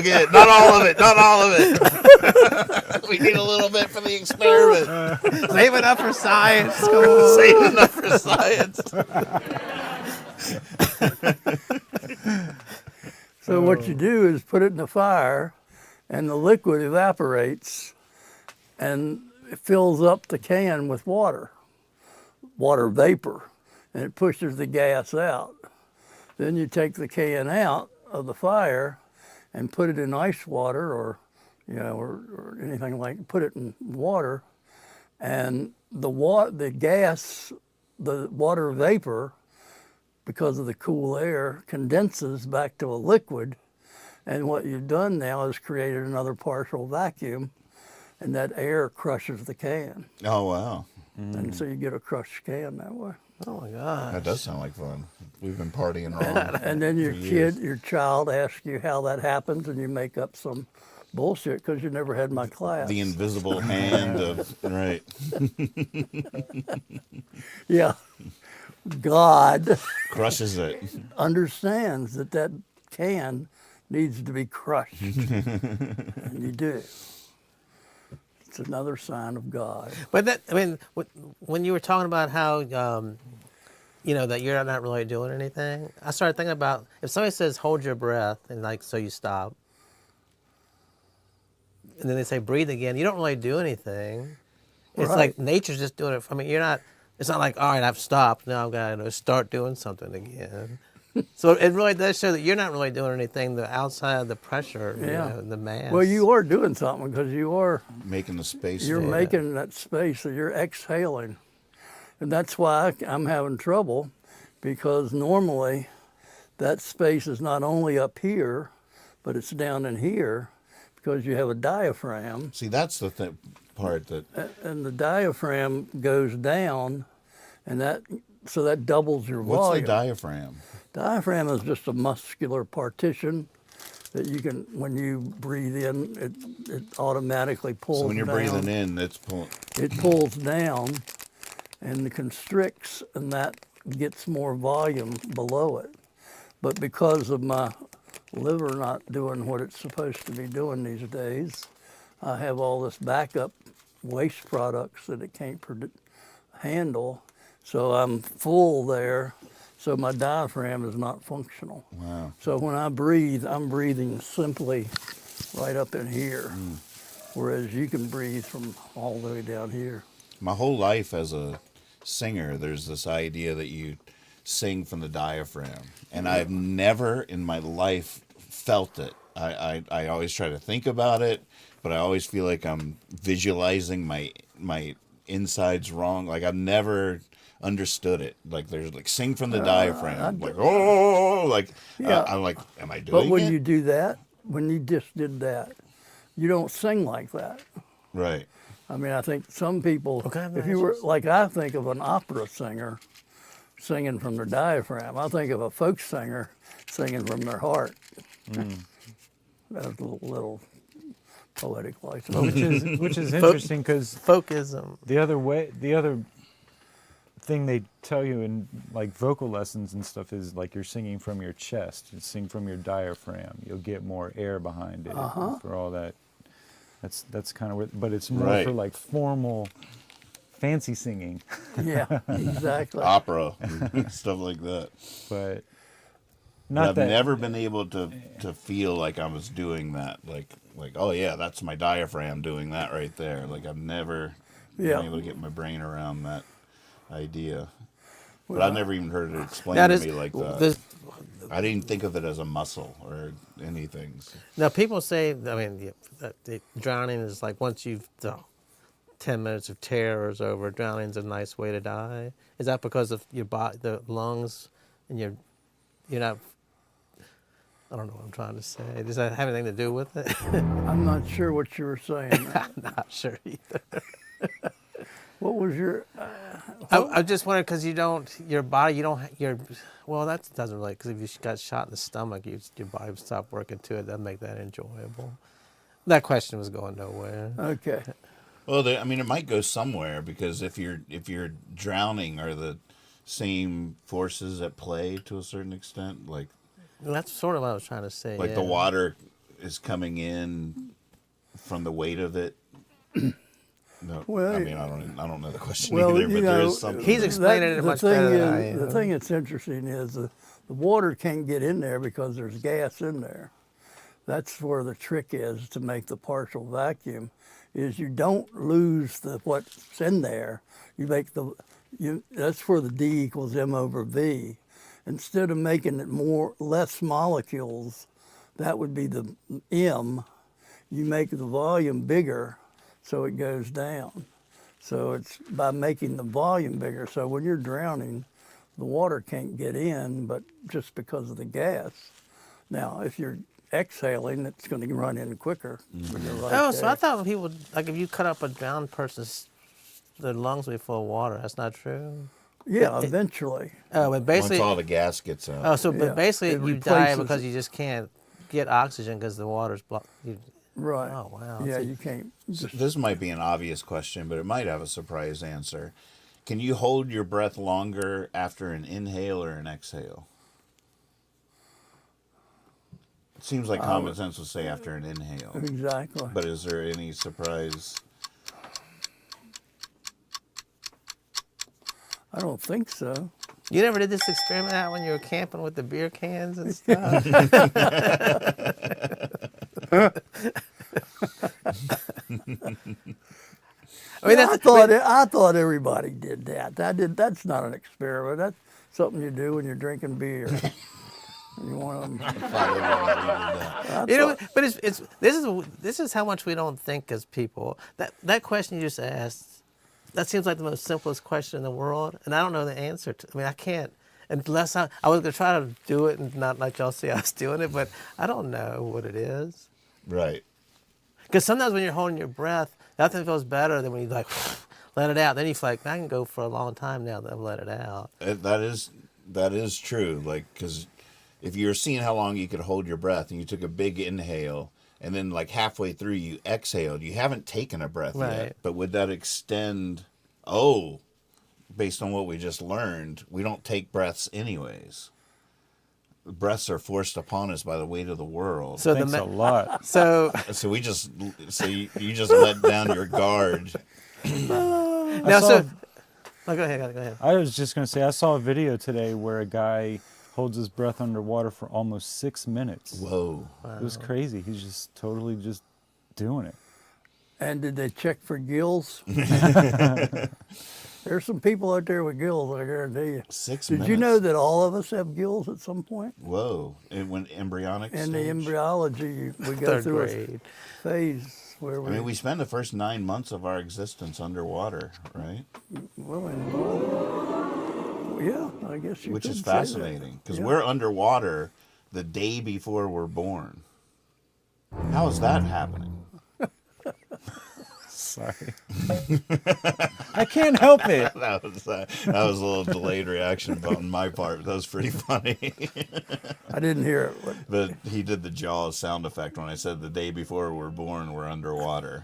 it. Not all of it. Not all of it. We need a little bit for the experiment. Save it up for science. Come on. Save enough for science. So what you do is put it in the fire, and the liquid evaporates, and it fills up the can with water vapor, and it pushes the gas out. Then you take the can out of the fire and put it in ice water or anything like, put it in water, and the water vapor, because of the cool air, condenses back to a liquid. And what you've done now is created another partial vacuum, and that air crushes the can. Oh, wow. And so you get a crushed can that way. Oh my God. That does sound like fun. We've been partying wrong. And then your for years. your child asks you how that happens, and you make up some bullshit because you never had my class. The invisible hand of, right. Yeah. God Crushes it. understands that can needs to be crushed. And you do. It's another sign of God. But when you were talking about how, that you're not really doing anything, I started thinking about if somebody says hold your breath and so you stop, and then they say breathe again, you don't really do anything. It's Right. like nature's just doing it. You're not. It's not like all right, I've stopped. Now I've got to start doing something again. So it really does show that you're not really doing anything outside of the pressure, Yeah. the mass. Well, you are doing something because you're Making the space for it. making that space, so you're exhaling. And that's why I'm having trouble, because normally that space is not only up here, but it's down in here because you have a diaphragm. See, that's the part that, And the diaphragm goes down, and that doubles your what's volume. the diaphragm? Diaphragm is just a muscular partition that you can, when you breathe in, it automatically pulls So when you're down. breathing in, it's pulling. It pulls down and constricts, and that gets more volume below it. But because of my liver not doing what it's supposed to be doing these days, I have all this backup waste products that it can't handle. So I'm full there, so my diaphragm is not functional. Wow. So when I breathe, I'm breathing simply right up in here, whereas you can breathe from all the way down here. My whole life as a singer, there's this idea that you sing from the diaphragm. And I've never in my life felt it. I always try to think about it, but I always feel like I'm visualizing my insides wrong. Like I've never understood it. Like there's like sing from the diaphragm. Like, oh, like, Yeah. I'm like, am I doing But when it? you do that, when you just did that, you don't sing like that. Right. I mean, I think some people, Okay, if you were, like I think of an opera singer singing from their diaphragm. I think of a folk singer singing from their heart. That's a little poetic license. Which is interesting because Folkism. the other thing they tell you in like vocal lessons and stuff is like you're singing from your chest. You sing from your diaphragm. You'll get more air behind it for all that. That's kind of weird, but it's more Right. for like formal, fancy singing. Yeah, exactly. Opera, stuff like that. But But not I've that never been able to feel like I was doing that. Like, oh yeah, that's my diaphragm doing that right there. Like I've never Yeah. been able to get my brain around that idea. But I've never even heard it explained That to is, me like that. there's- I didn't think of it as a muscle or anything. So- now people say, that the drowning is like once you've 10 minutes of terror is over, drowning's a nice way to die. Is that because of your body, the lungs, and you're not? I don't know what I'm trying to say. Does that have anything to do with it? I'm not sure what you were saying. I'm not sure either. What was your? I just wondered because your body, well, that doesn't really, because if you got shot in the stomach, your body would stop working to it. That'd make that enjoyable. That question was going nowhere. Okay. Well, I mean, it might go somewhere because if you're drowning, are the same forces at play to a certain extent? Like Well, that's sort of what I was trying to say. the water is coming in from the weight of it. No, Well, I mean, I don't know the question well, either, but there is something. He's explaining it much better than I am. The thing that's interesting is the water can't get in there because there's gas in there. That's where the trick is to make the partial vacuum. Is you don't lose what's in there. You make that's where the D equals M over V. Instead of making it less molecules, that would be the M. You make the volume bigger, so it goes down. So it's by making the volume bigger. So when you're drowning, the water can't get in, but just because of the gas. Now, if you're exhaling, it's going to run in quicker. So I thought when people, like if you cut up a drowned person's, their lungs would be full of water. That's not true. Yeah, eventually. Oh, but basically, Once all the gas gets out. oh, so but Yeah, basically it you die replaces because it. you just can't get oxygen because the water's blocked. Right. Oh, wow. Yeah, So- you can't. This might be an obvious question, but it might have a surprise answer. Can you hold your breath longer after an inhale or an exhale? It seems like common sense would say after an inhale. Exactly. But is there any surprise? I don't think so. You never did this experiment out when you were camping with the beer cans and stuff? I mean, I thought everybody did that. That's not an experiment. That's something you do when you're drinking beer. You want them. you know, but this is how much we don't think as people. That question you just asked, that seems like the most simplest question in the world, and I don't know the answer to. I mean, I can't unless I was gonna try to do it and not let y'all see I was doing it, but I don't know what it is. Right. Because sometimes when you're holding your breath, nothing feels better than when you like let it out. Then you feel like I can go for a long time now that I've let it out. That is true. Like, because if you're seeing how long you could hold your breath and you took a big inhale and then like halfway through you exhaled, you haven't taken a breath Right. yet. But would that extend? Oh, based on what we just learned, we don't take breaths anyways. Breaths are forced upon us by the weight of the world. So Thanks a lot. So So you just let down your guard. now saw- go ahead. I was just going to say, I saw a video today where a guy holds his breath underwater for almost 6 minutes. Whoa. It was crazy. He's just totally just doing it. And did they check for gills? There's some people out there with gills, I guarantee you. 6 Did minutes. you know that all of us have gills at some point? Whoa. It went embryonic In the stage? embryology, we go Third through grade. a phase where I mean, we spend the first 9 months of our existence underwater, right? yeah, I guess you Which could is say that. fascinating because Yeah. we're underwater the day before we're born. How is that happening? Sorry. I can't help it. That was a little delayed reaction on my part. That was pretty funny. I didn't hear it. But He did the Jaws sound effect when I said the day before we're born, we're underwater.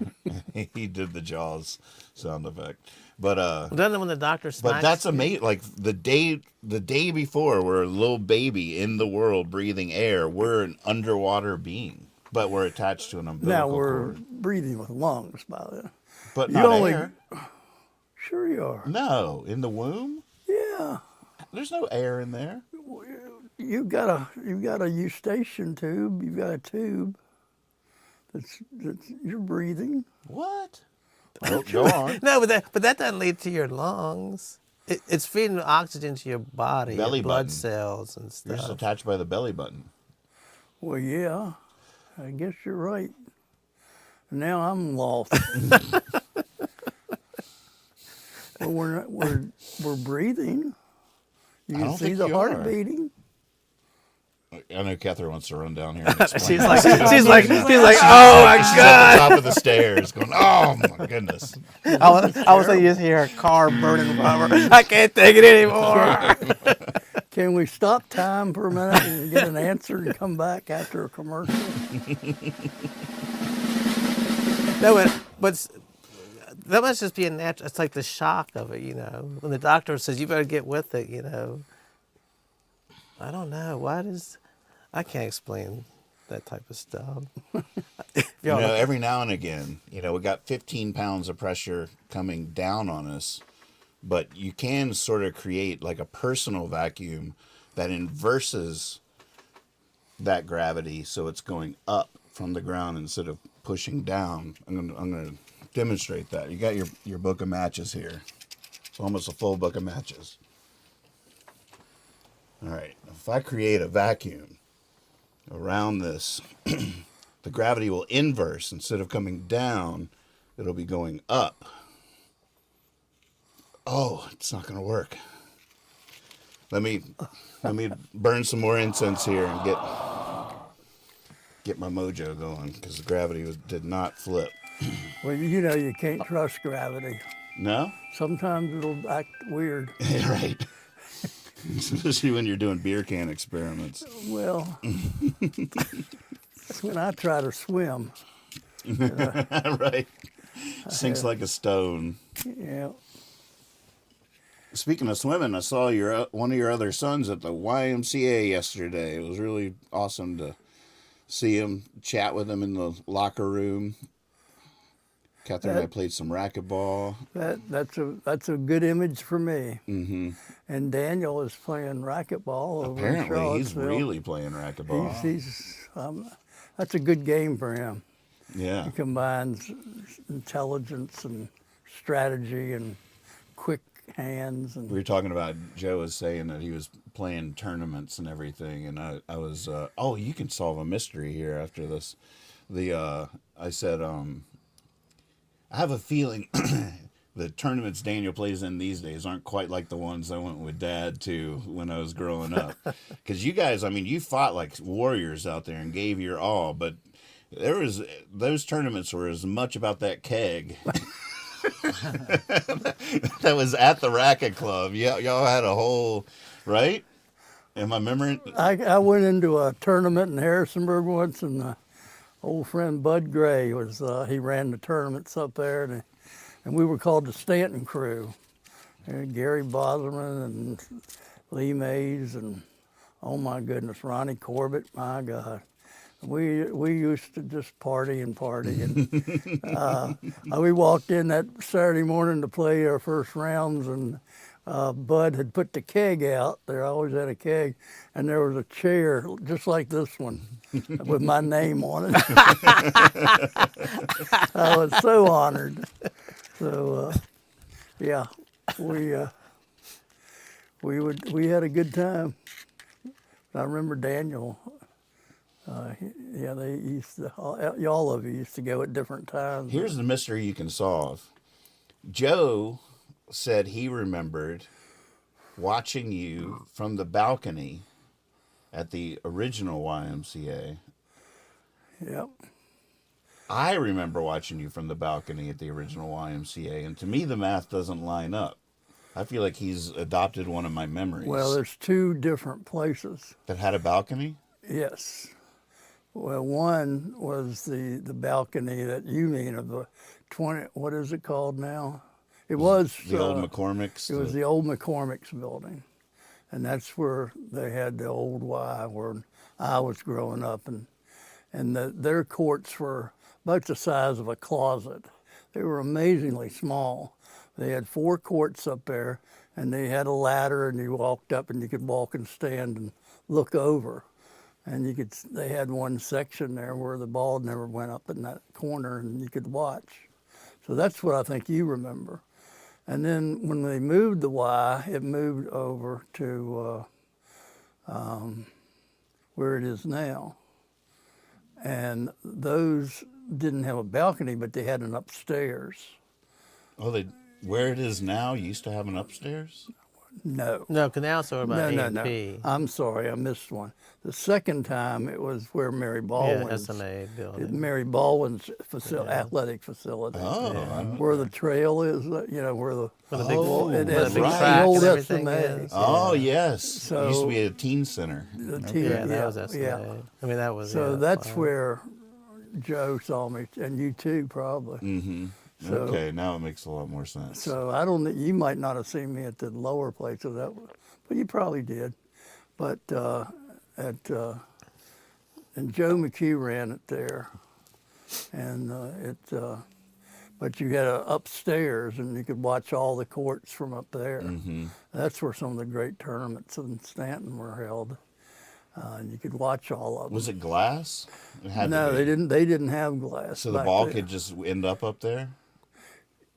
He did the Jaws sound effect. But Then when the doctor smacks, But that's amazing. Like the day before, we're a little baby in the world breathing air. We're an underwater being, but we're attached to an umbilical now we're cord. breathing with lungs by then. But you not only- air. Sure you are. No, in the womb, Yeah. there's no air in there. You've got a eustachian tube. You've got a tube. That's you're breathing. What? Go on. No, but that doesn't lead to your lungs. It's feeding oxygen to your body, Belly your blood button. cells and You're just stuff. attached by the belly button. Well, yeah. I guess you're right. Now I'm lost. Well, we're breathing. You I can don't see think the you heart are. beating. I know Catherine wants to run down here and explain. She's like, oh my She's at god! the top of the stairs going, oh my goodness. I was like, you just hear a car burning rubber. I can't take it anymore. Can we stop time for a minute and get an answer and come back after a commercial? But that must just be a natural. It's like the shock of it, you know. When the doctor says you better get with it, you know. I don't know. I can't explain that type of stuff. Every now and again, we got 15 pounds of pressure coming down on us, but you can sort of create like a personal vacuum that inverses that gravity, so it's going up from the ground instead of pushing down. I'm gonna demonstrate that. You got your book of matches here. It's almost a full book of matches. All right, if I create a vacuum around this, the gravity will inverse. Instead of coming down, it'll be going up. Oh, it's not going to work. Let me burn some more incense here and get my mojo going, because the gravity did not flip. Well, you can't trust gravity. No? Sometimes it'll act weird. Right. Especially when you're doing beer can experiments. Well, when I try to swim. Right. Sinks like a stone. Yeah. Speaking of swimming, I saw one of your other sons at the YMCA yesterday. It was really awesome to see him, chat with him in the locker room. Catherine and I played some racquetball. That's a good image for me. Mm-hmm. And Daniel is playing racquetball over in Apparently, he's Charlottesville. really playing racquetball. That's a good game for him. Yeah. He combines intelligence and strategy and quick hands. And We were talking about, Joe was saying that he was playing tournaments and everything, and I was, you can solve a mystery here after this. I said, I have a feeling the tournaments Daniel plays in these days aren't quite like the ones I went with Dad to when I was growing up. Because you guys, you fought like warriors out there and gave your all, but those tournaments were as much about that keg that was at the racket club. Y'all had a whole, right? Am I remembering? I went into a tournament in Harrisonburg once, and old friend Bud Gray he ran the tournaments up there, and we were called the Stanton Crew. And Gary Boserman and Lee Mays and, oh my goodness, Ronnie Corbett, my God. We used to just party. And we walked in that Saturday morning to play our first rounds, and Bud had put the keg out. They always had a keg, and there was a chair just like this one with my name on it. I was so honored. So, yeah, we had a good time. I remember Daniel. They used to. All of you used to go at different times. Here's the mystery you can solve. Joe said he remembered watching you from the balcony at the original YMCA. Yep. I remember watching you from the balcony at the original YMCA, and to me the math doesn't line up. I feel like he's adopted one of my memories. Well, there's two different places. That had a balcony? Yes. Well, one was the balcony that you mean of the 20. What is it called now? It was the old McCormick's. It was the old McCormick's building, and that's where they had the old Y where I was growing up, and their courts were about the size of a closet. They were amazingly small. They had 4 courts up there, and they had a ladder, and you walked up, and you could walk and stand and look over. And they had one section there where the ball never went up in that corner, and you could watch. So that's what I think you remember. And then when they moved the Y, it moved over to where it is now. And those didn't have a balcony, but they had an upstairs. Oh, where it is now used to have an upstairs? No. No, canal store by No, A and no. P. I'm sorry, I missed one. The second time it was where Mary Yeah, Baldwin's, SMA building. Mary Baldwin's athletic facility, where the trail is. Where the Where the big, Oh, it where has the big right. track the old and everything SMA. is. Oh, yes. So- it used to be a teen center. The Yeah, that was SMA. yeah. I mean, that was. So yeah, that's fine. where Joe saw me, and you too, probably. Mm-hmm. So- Okay, now it makes a lot more sense. So I don't. You might not have seen me at the lower place of that, but you probably did. But and Joe McHugh ran it there, and but you had upstairs, and you could watch all the courts from up there. Mm-hmm. That's where some of the great tournaments in Stanton were held, and you could watch all of them. Was it glass? It had to No, be. they didn't. They didn't have glass. So the back ball there. could just end up there?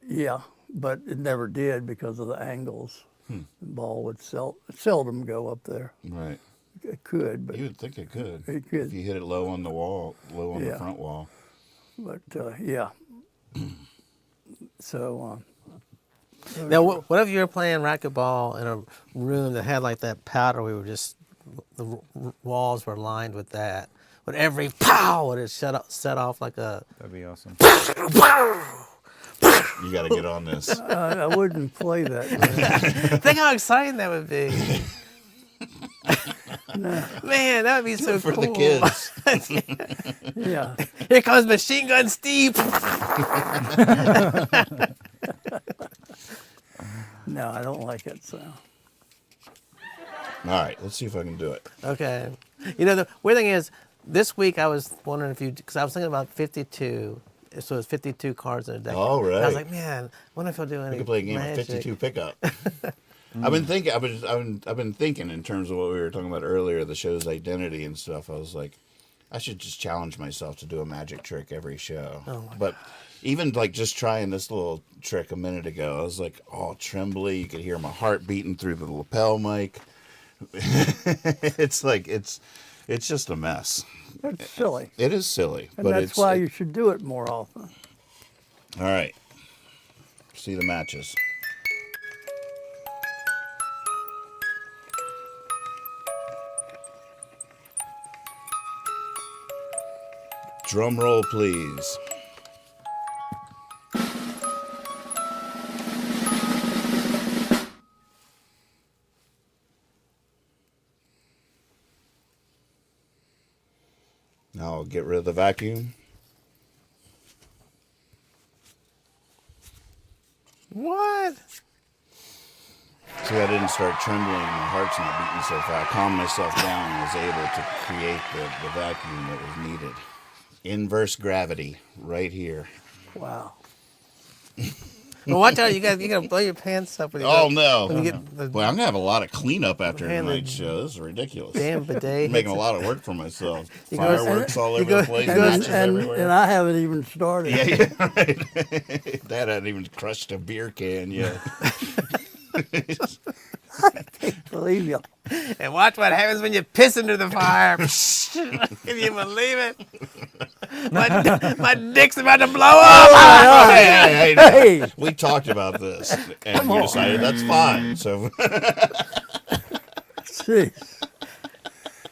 Yeah, but it never did because of the angles. The ball would seldom go up there. Right. It could, but You would think it could. It could. If you hit it low on the wall, low on the Yeah. front wall. yeah. So Now, what if you were playing racquetball in a room that had like that powder? We were just the walls were lined with that. With every pow, would it set off like a? That'd be awesome. You got to get on this. I wouldn't play that. Think how exciting that would be. Man, that would be so For cool. the kids. Yeah. Here comes Machine Gun Steve. No, I don't like it. So All right, let's see if I can do it. Okay. You know, the weird thing is, this week I was wondering if you, because I was thinking about 52. So it's 52 cards in a deck. Oh, And I right. was like, man, I wonder if he'll do any We could play a game magic. of 52 pickup. I've been thinking. I've been thinking in terms of what we were talking about earlier, the show's identity and stuff. I was like, I should just challenge myself to do a magic trick every show. But even like just trying this little trick a minute ago, I was like all trembly. You could hear my heart beating through the lapel mic. It's like it's just a mess. it's silly, It is silly, and but that's it's why you should do it more often. all right. See the matches. Drum roll, please. Now I'll get rid of the vacuum. What? See, I didn't start trembling. My heart's not beating so fast. I calmed myself down and was able to create the vacuum that was needed. Inverse gravity, right here. Wow. Well, watch out! You gotta blow your pants up when you Oh, go- no. When you get the Boy, I'm going to have a lot of cleanup after Man, tonight's show. This is ridiculous. damn bidet. I'm making a lot of work for myself. You go- Fireworks all you over go- the place, you go- matches everywhere. and I haven't even started. Yeah, right. Dad hadn't even crushed a beer can yet. Believe you. And watch what happens when you piss into the fire. Can you believe it? My dick's about to blow up. Hey, We talked about this, and you decided that's fine. So jeez.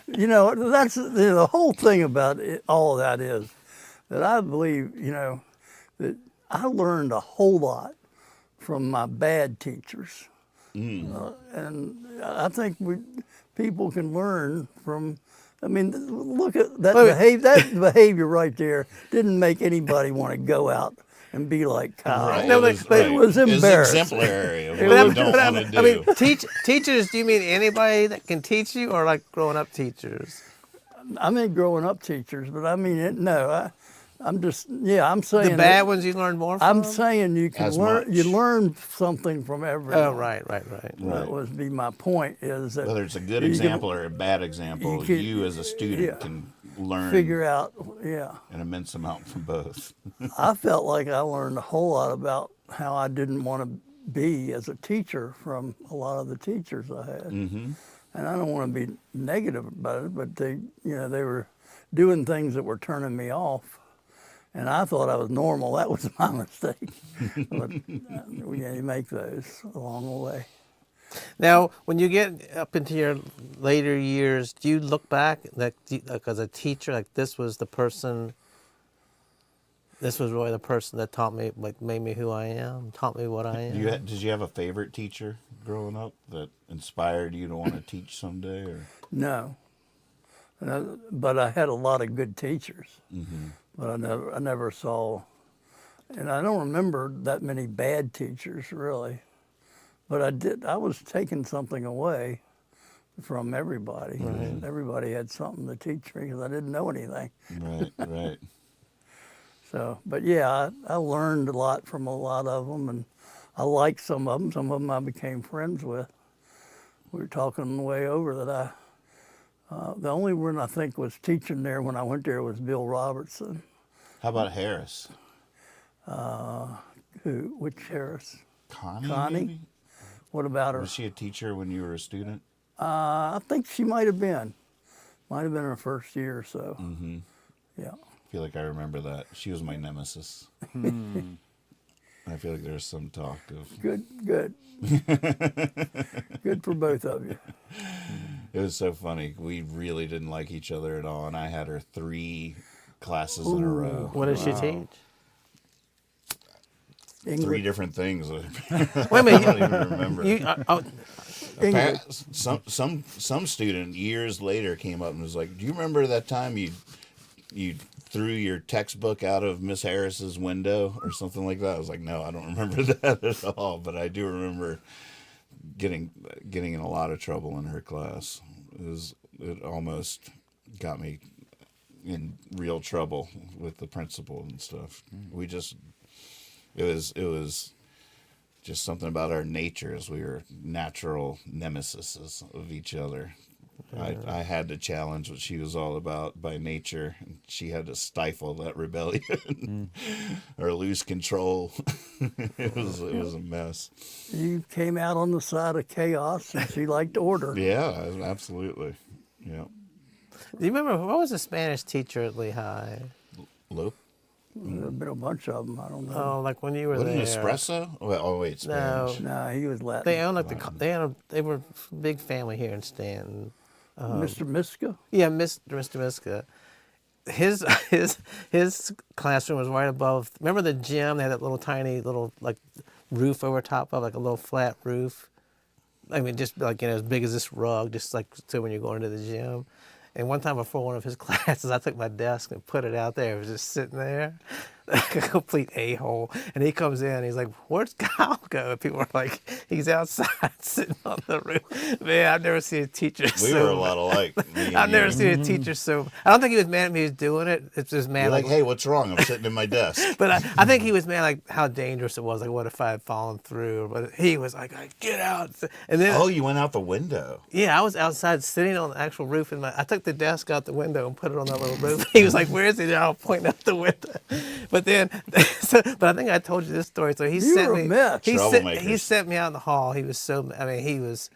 You know, that's the whole thing about it, all of that is that I believe, that I learned a whole lot from my bad teachers. And I think people can learn from. I mean, look at that behavior. That behavior right there didn't make anybody want to go out and be like Kyle. right, No, it but was, it was embarrassing. exemplary of It what you was- don't want to do. I mean, teachers. Do you mean anybody that can teach you, or like growing up teachers? I mean, growing up teachers, but I mean, I'm just, I'm saying The bad that- ones you learn more from. I'm saying you can As learn. You much. learn something from everyone. Oh, right. That would be my point. Is that Whether it's a good you can example or a bad example, you can- you as a student yeah. can learn figure out. an immense amount from both. I felt like I learned a whole lot about how I didn't want to be as a teacher from a lot of the teachers I had. Mm-hmm. And I don't want to be negative about it, but they were doing things that were turning me off. And I thought I was normal. That was my mistake. But you make those along the way. Now, when you get up into your later years, do you look back like as a teacher, like this was the person? This was really the person that taught me, like made me who I am, taught me what I am. Did you have a favorite teacher growing up that inspired you to want to teach someday? Or No. But I had a lot of good teachers. Mm-hmm. But I never saw, and I don't remember that many bad teachers really. But I was taking something away from everybody. Right. Everybody had something to teach me because I didn't know anything. Right. So, but yeah, I learned a lot from a lot of them, and I liked some of them. Some of them I became friends with. We were talking on the way over that the only one I think was teaching there when I went there was Bill Robertson. How about Harris? Which Harris? Connie? Connie? Maybe? What about her? Was she a teacher when you were a student? I think she might have been. Might have been her first year or so. Mm-hmm. Yeah. I feel like I remember that. She was my nemesis. I feel like there's some talk of... Good. Good for both of you. It was so funny. We really didn't like each other at all, and I had her 3 classes in a row. What did she teach? 3 English. different things. Wait a I minute. don't even remember. English. Some student years later came up and was like, "Do you remember that time you threw your textbook out of Miss Harris's window or something like that?" I was like, "No, I don't remember that at all." But I do remember getting in a lot of trouble in her class. It almost got me in real trouble with the principal and stuff. It was just something about our natures. We were natural nemesis of each other. I had to challenge what she was all about by nature. And she had to stifle that rebellion or lose control. It was a mess. You came out on the side of chaos, and she liked order. Yeah, absolutely. Yeah. Do you remember what was the Spanish teacher at Lehigh? Lope? There have been a bunch of them. I don't know. Oh, like when you were Was it there. Espresso? Oh wait, Spanish. No, he was Latin. They owned they were a big family here in Stanton. Mr. Miska. Yeah, Mr. Miska. His classroom was right above. Remember the gym? They had that little tiny little like roof over top of, like a little flat roof. I mean, just like as big as this rug, just like so when you're going to the gym. And one time before one of his classes, I took my desk and put it out there. It was just sitting there, like a complete a-hole. And he comes in, he's like, "Where's Kyle go?" And people are like, "He's outside sitting on the roof." Man, I've never seen a teacher We were a lot alike. I've never seen a teacher so... I don't think he was mad at me he was doing it. It's just mad You're like, "Hey, what's wrong? I'm sitting in my desk." But I think he was mad like how dangerous it was. Like, what if I had fallen through? But he was like, "Get out!" And then, Oh, you went out the window. yeah, I was outside sitting on the actual roof, and I took the desk out the window and put it on that little roof. He was like, "Where is he?" And I'll point out the window. But then, but I think I told you this story. So he sent were a me. mess. He Troublemakers. sent me out in the hall. He was so. I mean, he was.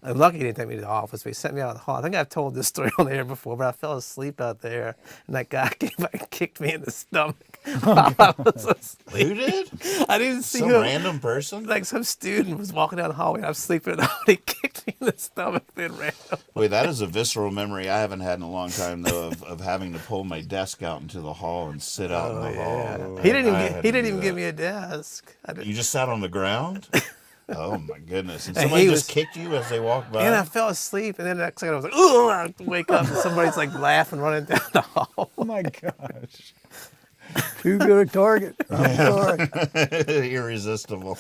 I'm lucky he didn't take me to the office, but he sent me out in the hall. I think I've told this story on the air before, but I fell asleep out there, and that guy came by and kicked me in the stomach while I was asleep. Who did? I didn't see Some who. random person? Like some student was walking down the hallway, and I was sleeping, and he kicked me in the stomach, then ran away. Wait, that is a visceral memory I haven't had in a long time, though, of having to pull my desk out into the hall and sit out in the hall. He didn't I even. had He to didn't do even that. give me a desk. I didn't. You just sat on the ground? Oh my goodness! And And somebody he just was- kicked you as they walked by. And I fell asleep, and then the next second I was like, "Oh!" I wake up, and somebody's like laughing, running down the hall. Oh my gosh. Too good a target. I'm sorry. Irresistible.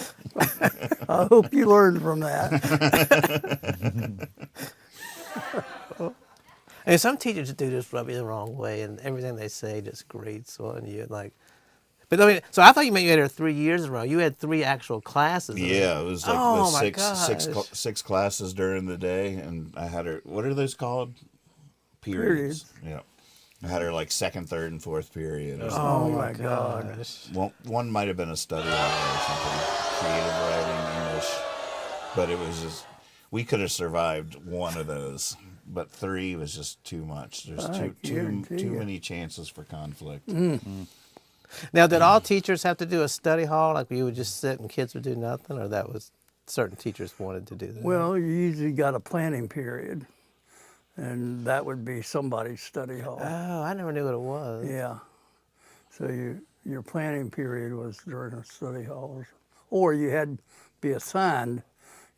I hope you learned from that. And some teachers do just rub you the wrong way, and everything they say just grates on you. Like, but I mean, so I thought you meant you had her 3 years in a row. You had 3 actual classes. Yeah, it was like Oh, the my six classes during the day, and I had her. What are those called? Periods. Yeah, I had her like second, third, and fourth period. Or something. Oh my God. One might have been a study hall or something, creative writing, English, but it was just we could have survived one of those, but 3 was just too much. There's too guarantee you. many chances for conflict. Now, did all teachers have to do a study hall? Like you would just sit and kids would do nothing, or that was? certain teachers wanted to do that. Well, you usually got a planning period, and that would be somebody's study hall. Oh, I never knew what it was. Yeah. So your planning period was during the study halls, or you had to be assigned.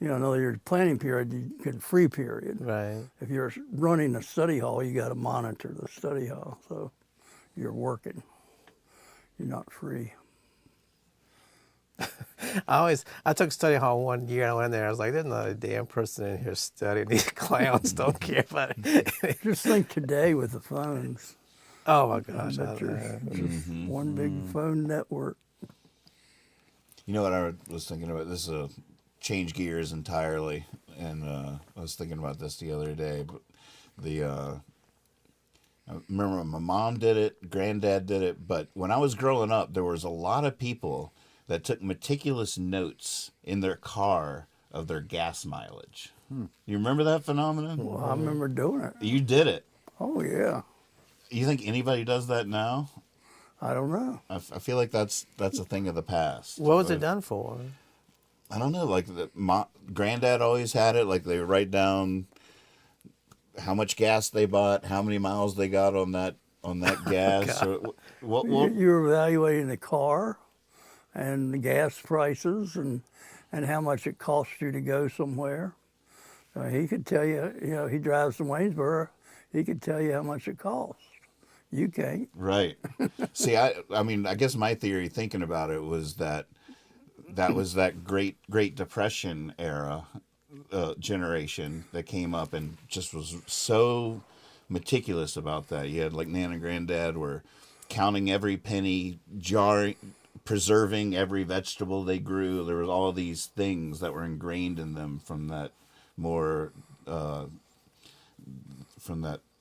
In other words, planning period, you get free period. Right. If you're running a study hall, you got to monitor the study hall, so you're working. You're not free. I took study hall one year and I went in there. I was like, there's not a damn person in here studying. These clowns don't care about it. Just think today with the phones. Oh my gosh. But there's just one big phone network. You know what I was thinking about? This is a change gears entirely, and I was thinking about this the other day. But I remember my mom did it, granddad did it, but when I was growing up, there was a lot of people that took meticulous notes in their car of their gas mileage. You remember that phenomenon? Well, I remember doing it. You did it. Oh, yeah. You think anybody does that now? I don't know. I feel like that's a thing of the past. What was But it done for? I don't know. Like granddad always had it. Like they would write down how much gas they bought, how many miles they got on that gas. So what You're evaluating the car and the gas prices and how much it costs you to go somewhere. He could tell you, he drives to Waynesboro, he could tell you how much it costs. You can't. Right. See, I mean, I guess my theory thinking about it was that was that Great Depression era generation that came up and just was so meticulous about that. You had like Nan and Granddad were counting every penny, preserving every vegetable they grew. There was all these things that were ingrained in them from that more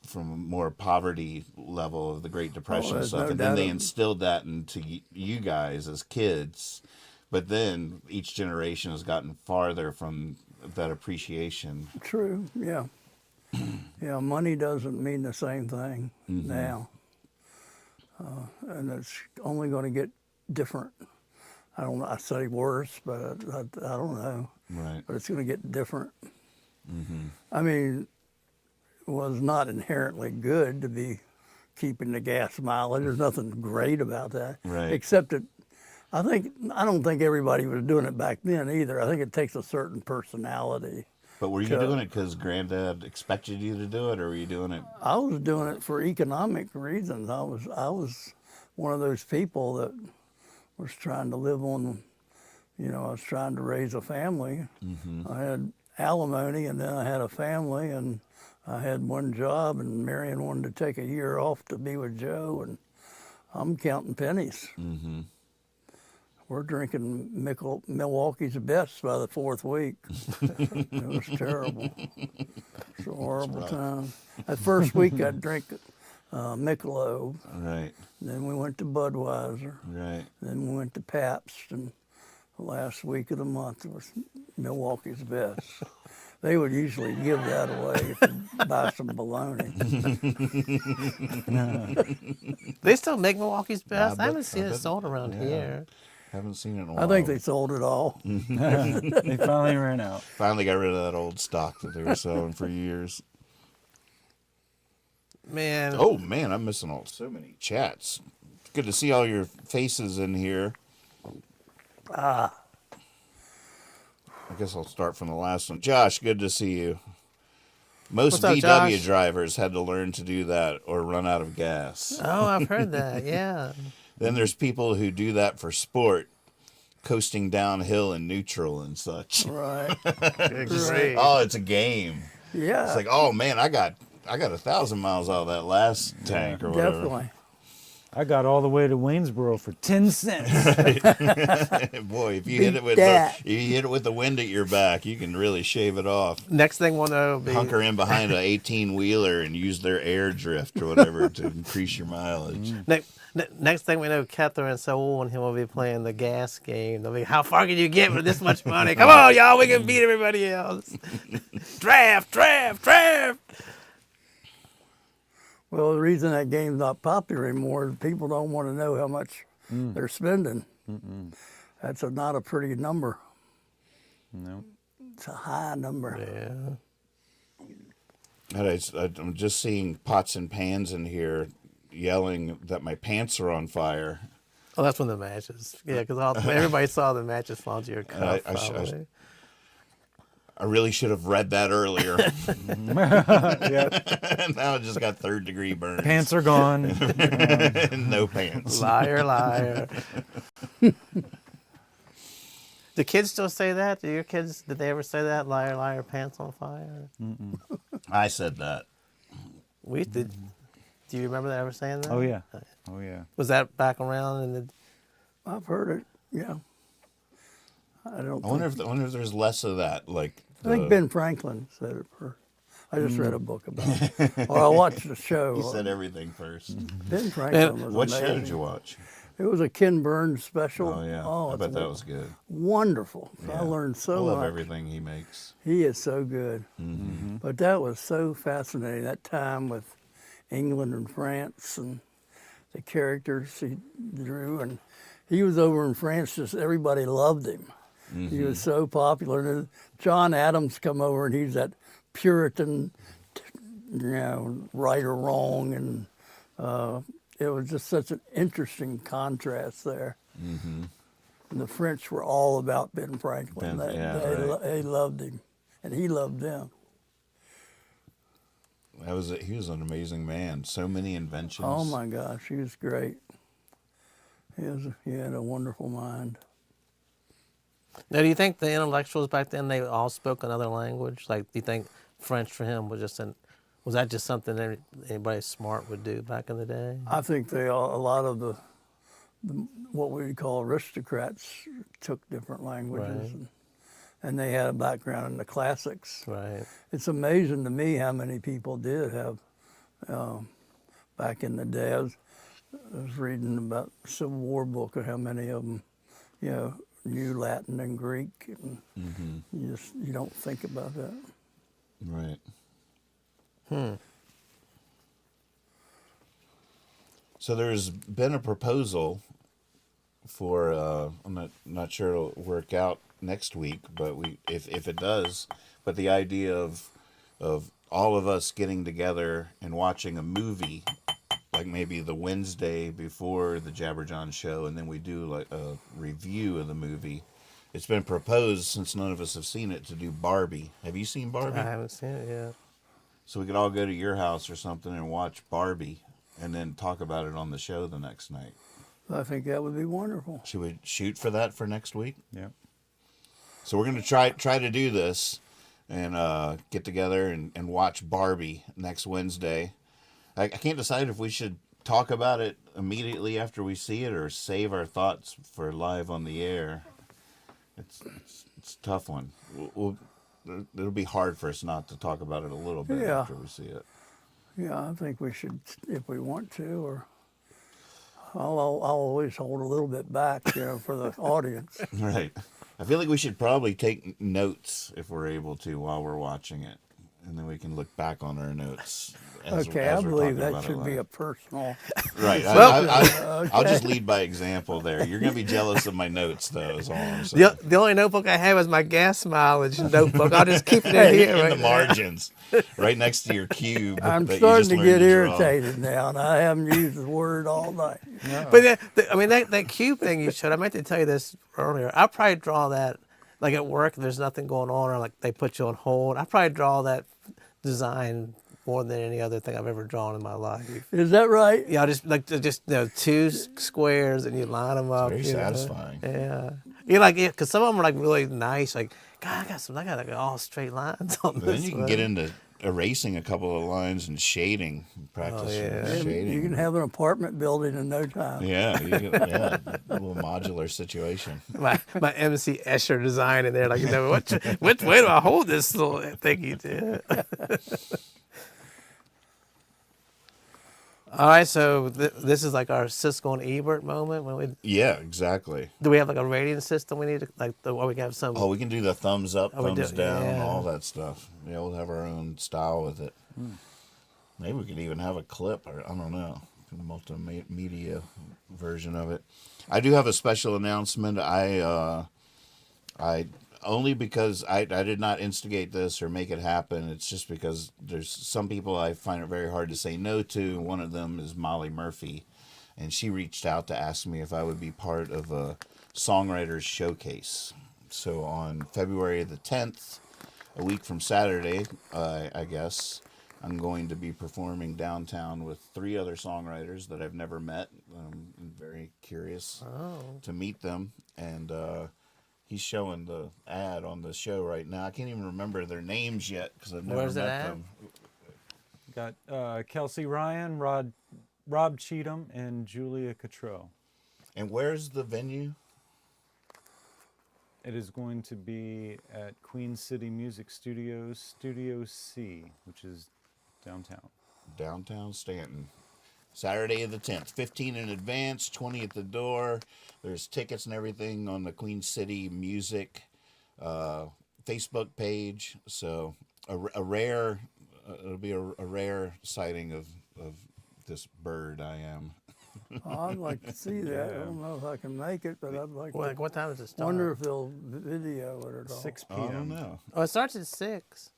from more poverty level of the Great Depression there's stuff, no and then they doubt. instilled that into you guys as kids. But then each generation has gotten farther from that appreciation. True, yeah. Yeah, money doesn't mean the same thing now. And it's only going to get different. I don't know, I say worse, but I don't know. Right. But it's going to get different. I mean, it was not inherently good to be keeping the gas mileage. There's nothing great about that. Right. Except that I don't think everybody was doing it back then either. I think it takes a certain personality. But were you doing it because Granddad expected you to do it, or were you doing it? I was doing it for economic reasons. I was one of those people that was trying to live on, I was trying to raise a family. I had alimony, and then I had a family, and I had one job, and Marion wanted to take a year off to be with Joe, and I'm counting pennies. We're drinking Milwaukee's Best by the fourth week. It was terrible. It's a horrible time. That first week I drank Michelob. Right. Then we went to Budweiser. Right. Then we went to Pabst, and the last week of the month was Milwaukee's Best. They would usually give that away if you buy some bologna. They still make Milwaukee's Best? I bet- haven't seen I it bet- sold around yeah. here. Haven't seen it in a while. I think they sold it all. They finally ran out. finally got rid of that old stock that they were selling for years. Man. Oh man, I'm missing so many chats. Good to see all your faces in here. I guess I'll start from the last one. Josh, good to see you. Most What's up, VW Josh? drivers had to learn to do that or run out of gas. Oh, I've heard that. Yeah. Then there's people who do that for sport, coasting downhill in neutral and such. Right. Great. Oh, it's a game. Yeah. It's like, oh man, I got 1,000 miles out of that last tank or whatever. Definitely. I got all the way to Waynesboro for 10 cents. Boy, if you Beat hit it with that. if you hit it with the wind at your back, you can really shave it off. Next thing we'll know will be Hunker in behind an 18-wheeler and use their air drift or whatever to increase your mileage. next thing we know, Catherine and Saul and him will be playing the gas game. They'll be, how far can you get with this much money? Come on, y'all, we can beat everybody else. Draft. Well, the reason that game's not popular anymore is people don't want to know how much they're spending. That's not a pretty number. No. It's a high number. Yeah. I'm just seeing pots and pans in here yelling that my pants are on fire. Oh, that's when the matches. Yeah, because everybody saw the matches fall to your cuff. I really should have read that earlier. Yeah. Now I just got third-degree burns. Pants are gone. No pants. Liar, liar. Do kids still say that? Do your kids, did they ever say that? Liar, liar, pants on fire? I said that. We did. Do you remember that ever saying that? Oh yeah. Oh yeah. Was that back around in the... I've heard it. Yeah. I wonder if there's less of that. Like I think Ben Franklin said it first. I just read a book about it. Or I watched the show. He said everything first. Ben Franklin was What show amazing. did you watch? It was a Ken Burns special. Oh yeah, I it's bet that was good. wonderful. Yeah. I learned I so love much. everything he makes. He is so good. Mm-hmm. But that was so fascinating. That time with England and France and the characters he drew, and he was over in France. Just everybody loved him. Mm-hmm. He was so popular. And John Adams come over, and he's that Puritan, right or wrong, and it was just such an interesting contrast there. Mm-hmm. And the French were all about Ben Franklin. They loved him, and he loved them. He was an amazing man. So many inventions. Oh my gosh, he was great. He had a wonderful mind. Now, do you think the intellectuals back then, they all spoke another language? Like, do you think French for him was was that just something anybody smart would do back in the day? I think a lot of the what we call aristocrats took different languages, Right. and they had a background in the classics. Right. It's amazing to me how many people did have back in the day. I was reading about the Civil War book of how many of them, knew Latin and Greek, and you don't think about that. Right. So there's been a proposal for I'm not sure it'll work out next week, but if it does, but the idea of all of us getting together and watching a movie, like maybe the Wednesday before the Jabber Jawn show, and then we do like a review of the movie. It's been proposed, since none of us have seen it, to do Barbie. Have you seen Barbie? I haven't seen it yet. So we could all go to your house or something and watch Barbie, and then talk about it on the show the next night. I think that would be wonderful. Should we shoot for that for next week? Yeah. So we're going to try to do this and get together and watch Barbie next Wednesday. I can't decide if we should talk about it immediately after we see it or save our thoughts for live on the air. It's a tough one. It'll be hard for us not to talk about it a little bit after we see it. Yeah, I think we should, if we want to, or I'll always hold a little bit back, for the audience. Right. I feel like we should probably take notes if we're able to while we're watching it, and then we can look back on our notes. Okay, I believe that should be a personal. Right. Well, I'll just lead by example there. You're going to be jealous of my notes, though, is all I'm saying. The only notebook I have is my gas mileage notebook. I'll just keep it in here. In Right the now. margins, right next to your cube. I'm that you starting just to learned get draw. irritated now, and I haven't used the word all night. But that cube thing you showed, I meant to tell you this earlier. I'll probably draw that, like at work, if there's nothing going on, or like they put you on hold. I probably draw that design more than any other thing I've ever drawn in my life. Is that right? Yeah, two squares and you line them up. Very satisfying. Yeah, you like it because some of them are like really nice. Like, God, I got like all straight lines on But this. then you can one. get into erasing a couple of lines and shading, practice shading. You can have an apartment building in no time. Yeah, a little modular situation. my MC Escher design in there. Like, which way do I hold this little thing you did? All right, so this is like our Siskel and Ebert moment when we. Yeah, exactly. Do we have like a rating system we need to we can have some? Oh, we can do the thumbs up, we thumbs do- down, yeah. all that stuff. Yeah, we'll have our own style with it. Maybe we could even have a clip, or I don't know, a multimedia version of it. I do have a special announcement. I only because I did not instigate this or make it happen. It's just because there's some people I find it very hard to say no to. One of them is Molly Murphy, and she reached out to ask me if I would be part of a songwriters showcase. So on February the 10th, a week from Saturday, I guess, I'm going to be performing downtown with 3 other songwriters that I've never met. I'm very curious to meet them, and he's showing the ad on the show right now. I can't even remember their names yet because I've never Where's met that them. Got Kelsey Ryan, Rob Cheatham, and Julia Cottrell. And where's the venue? It is going to be at Queen City Music Studios, Studio C, which is downtown. Downtown Stanton. Saturday the 10th. 15 in advance, 20 at the door. There's tickets and everything on the Queen City Music Facebook page. So a rare, it'll be a rare sighting of this bird I am. I'd like to see that. I don't know if I can make it, but I'd like to. What time does it start? Wonder if they'll video it at all. 6 I don't p.m. know. Oh, it starts at 6.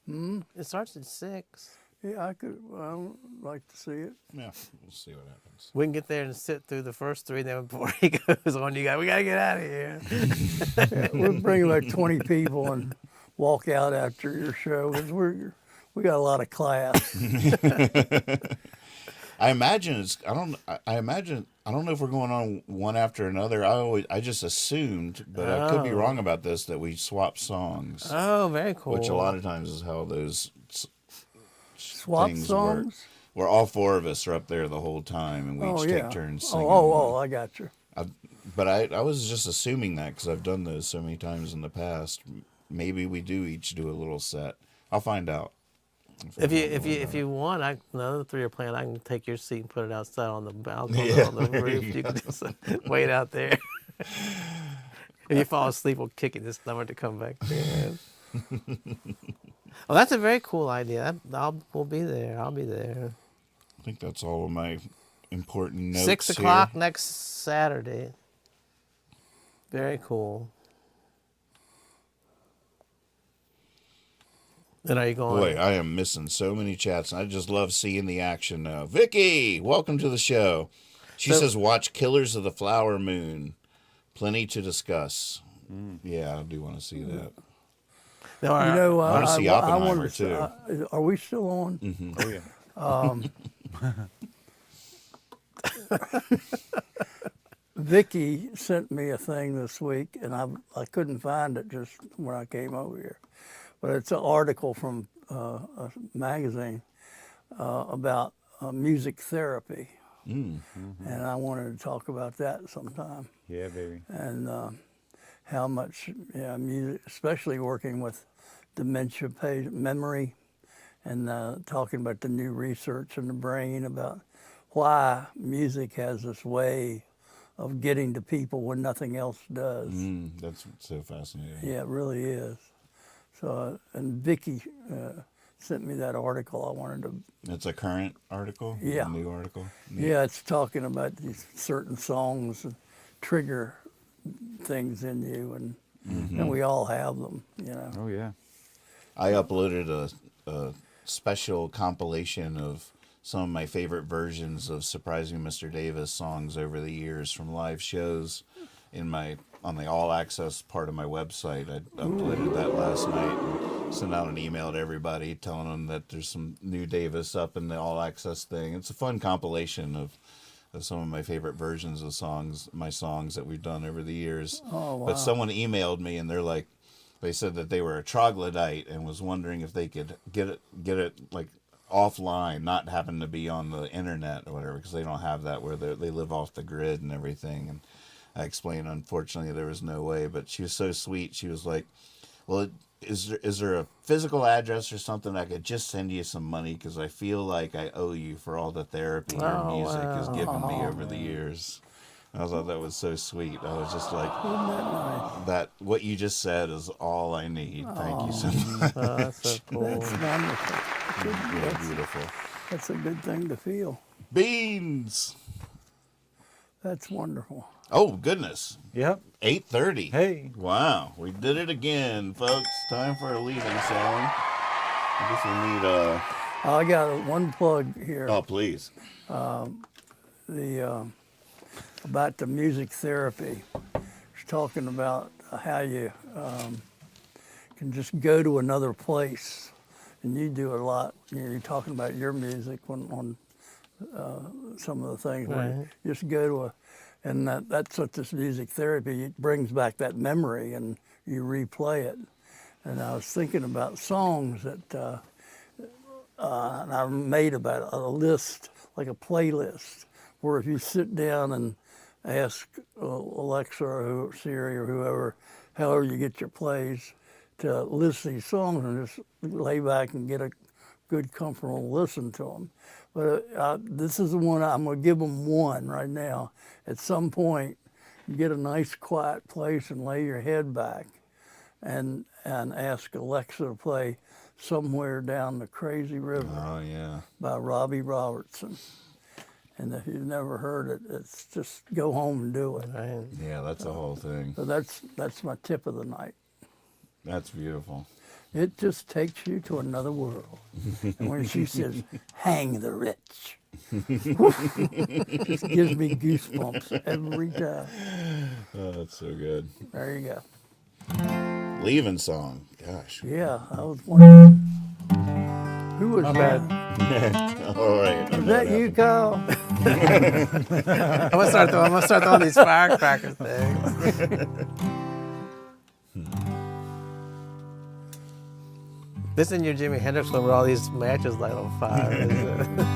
It starts at 6. Yeah, I could. Well, I'd like to see it. Yeah, we'll see what happens. We can get there and sit through the first 3, then before he goes on, we gotta get out of here. Yeah, we'll bring like 20 people and walk out after your show because we got a lot of class. I imagine it's. I don't know if we're going on one after another. I just assumed, but I could be wrong about this, that we swap songs, Oh, very cool. which a lot of times is how those Swap things songs. work. Where all 4 of us are up there the whole time, and we each take turns singing. I got you. But I was just assuming that because I've done those so many times in the past. Maybe we do each do a little set. I'll find out. If you want, the other 3 are playing. I can take your seat and put it outside on the balcony on the roof. You can just wait out there. If you fall asleep, we'll kick it this number to come back there. Well, that's a very cool idea. We'll be there. I'll be there. I think that's all of my important notes. 6 o'clock next Saturday. Very cool. Then are you going? Boy, I am missing so many chats, and I just love seeing the action now. Vicky, welcome to the show. She says, watch Killers of the Flower Moon. Plenty to discuss. Yeah, I do want to see that. No, You know, I want to see Oppenheimer, wanted to, too. are we still on? Oh, yeah. Vicky sent me a thing this week, and I couldn't find it just when I came over here. But it's an article from a magazine about music therapy. And I wanted to talk about that sometime. Yeah, baby. And how much music, especially working with dementia memory, and talking about the new research in the brain about why music has this way of getting to people when nothing else does. That's so fascinating. Yeah, it really is. So, and Vicky sent me that article. I wanted to. It's a current article? Yeah. A new article? Neat. Yeah, it's talking about these certain songs that trigger things in you, and we all have them, you know. Oh, yeah. I uploaded a special compilation of some of my favorite versions of Surprising Mr. Davis songs over the years from live shows on the all access part of my website. I uploaded that last night and sent out an email to everybody telling them that there's some new Davis up in the all access thing. It's a fun compilation of some of my favorite versions of my songs that we've done over the years. Oh, wow. But someone emailed me and they said that they were a troglodyte and was wondering if they could get it like offline, not happen to be on the internet or whatever, because they don't have that where they live off the grid and everything. And I explained, unfortunately, there was no way. But she was so sweet. She was like, "Well, is there a physical address or something I could just send you some money, because I feel like I owe you for all the therapy your music has given me over the years." I thought that was so sweet. I was just like, Isn't that nice? that what you just said is all I need. Thank you so much. Oh, that's so cool. That's wonderful. Yeah, beautiful. That's a good thing to feel. Beans. That's wonderful. Oh, goodness. Yep. 8:30. Hey. Wow. We did it again, folks. Time for a leaving song. I guess we need a... I got one plug here. Oh, please. About the music therapy. It's talking about how you can just go to another place, and you do a lot. You're talking about your music on some of the things where you just go to and that's what this music therapy, it brings back that memory and you replay it. And I was thinking about songs that and I made about a list, like a playlist, where if you sit down and ask Alexa or Siri or whoever, however you get your plays, to list these songs and just lay back and get a good, comfortable listen to them. But this is the one, I'm going to give them one right now. At some point, you get a nice quiet place and lay your head back and ask Alexa to play Somewhere Down the Crazy River by Robbie Robertson. And if you've never heard it, it's just go home and do it. Right. Yeah, that's the whole thing. So that's my tip of the night. That's beautiful. It just takes you to another world. And when she says, hang the rich, just gives me goosebumps every time. Oh, that's so good. There you go. Leaving song. Gosh. Yeah, I was wondering. Who was My that? bad. All right. Was that you, Kyle? I'm gonna start throwing these firecracker things. This in your Jimi Hendrix one where all these matches light on fire. Isn't it?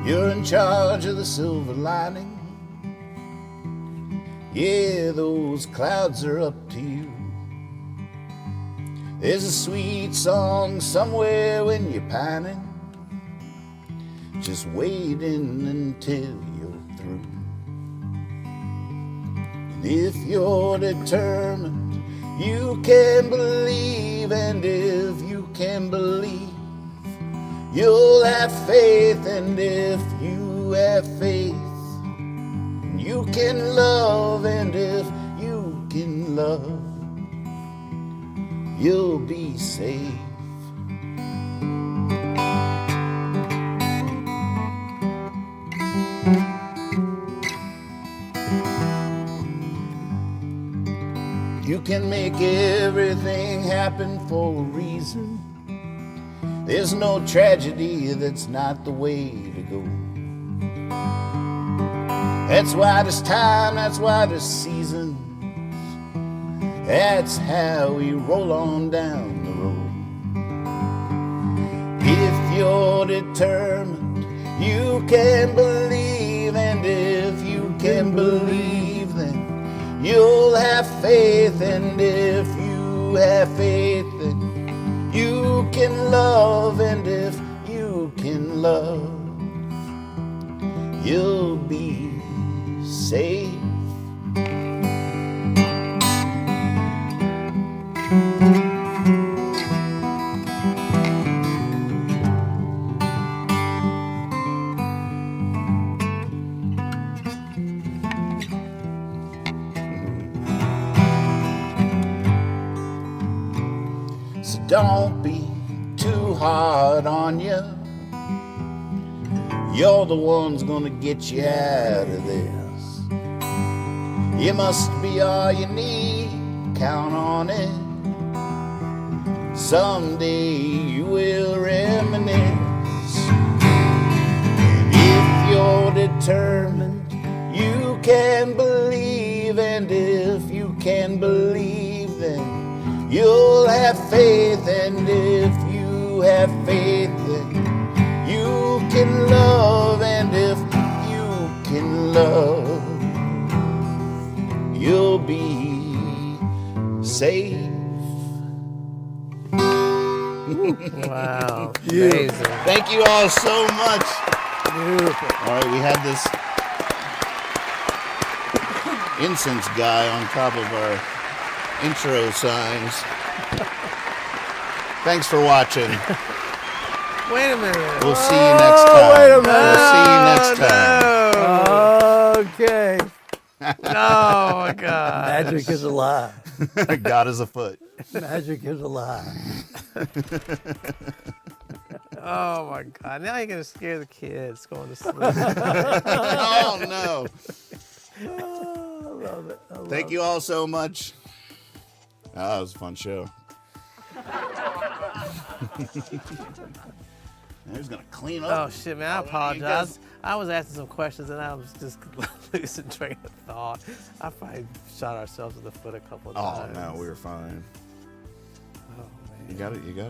You're in charge of the silver lining. Yeah, those clouds are up to you. There's a sweet song somewhere when you're pining, just waiting until you're through. And if you're determined, you can believe, and if you can believe, you'll have faith, and if you have faith, you can love, and if you can love, you'll be safe. You can make everything happen for a reason. There's no tragedy that's not the way to go. That's why there's time, that's why there's seasons. That's how we roll on down the road. If you're determined, you can believe, and if you can believe, then you'll have faith, and if you have faith, then you can love, and if you can love, you'll be safe. So don't be too hard on you. You're the one's gonna get you out of this. You must be all you need, count on it. Someday you will reminisce. And if you're determined, you can believe, and if you can believe, then you'll have faith, and if you have faith, then you can love, and if you can love, you'll be safe. Wow. Yeah. Amazing. Thank you all so much. Beautiful. All right, we had this incense guy on top of our intro signs. Thanks for watching. Wait a minute. We'll see you next time. wait a minute. We'll see you next time. Okay. Oh my God. Magic is a lie. God is afoot. Magic is a lie. Oh my God. Now you're gonna scare the kids going to sleep. Oh no. Oh, I love it. I love Thank you all so much. Oh, that was a fun show. Who's gonna clean up? Oh shit, man! I apologize. I was asking some questions and I was just losing train of thought. I probably shot ourselves in the foot a couple of Oh times. no, we were fine. Oh man. You got it. You got it.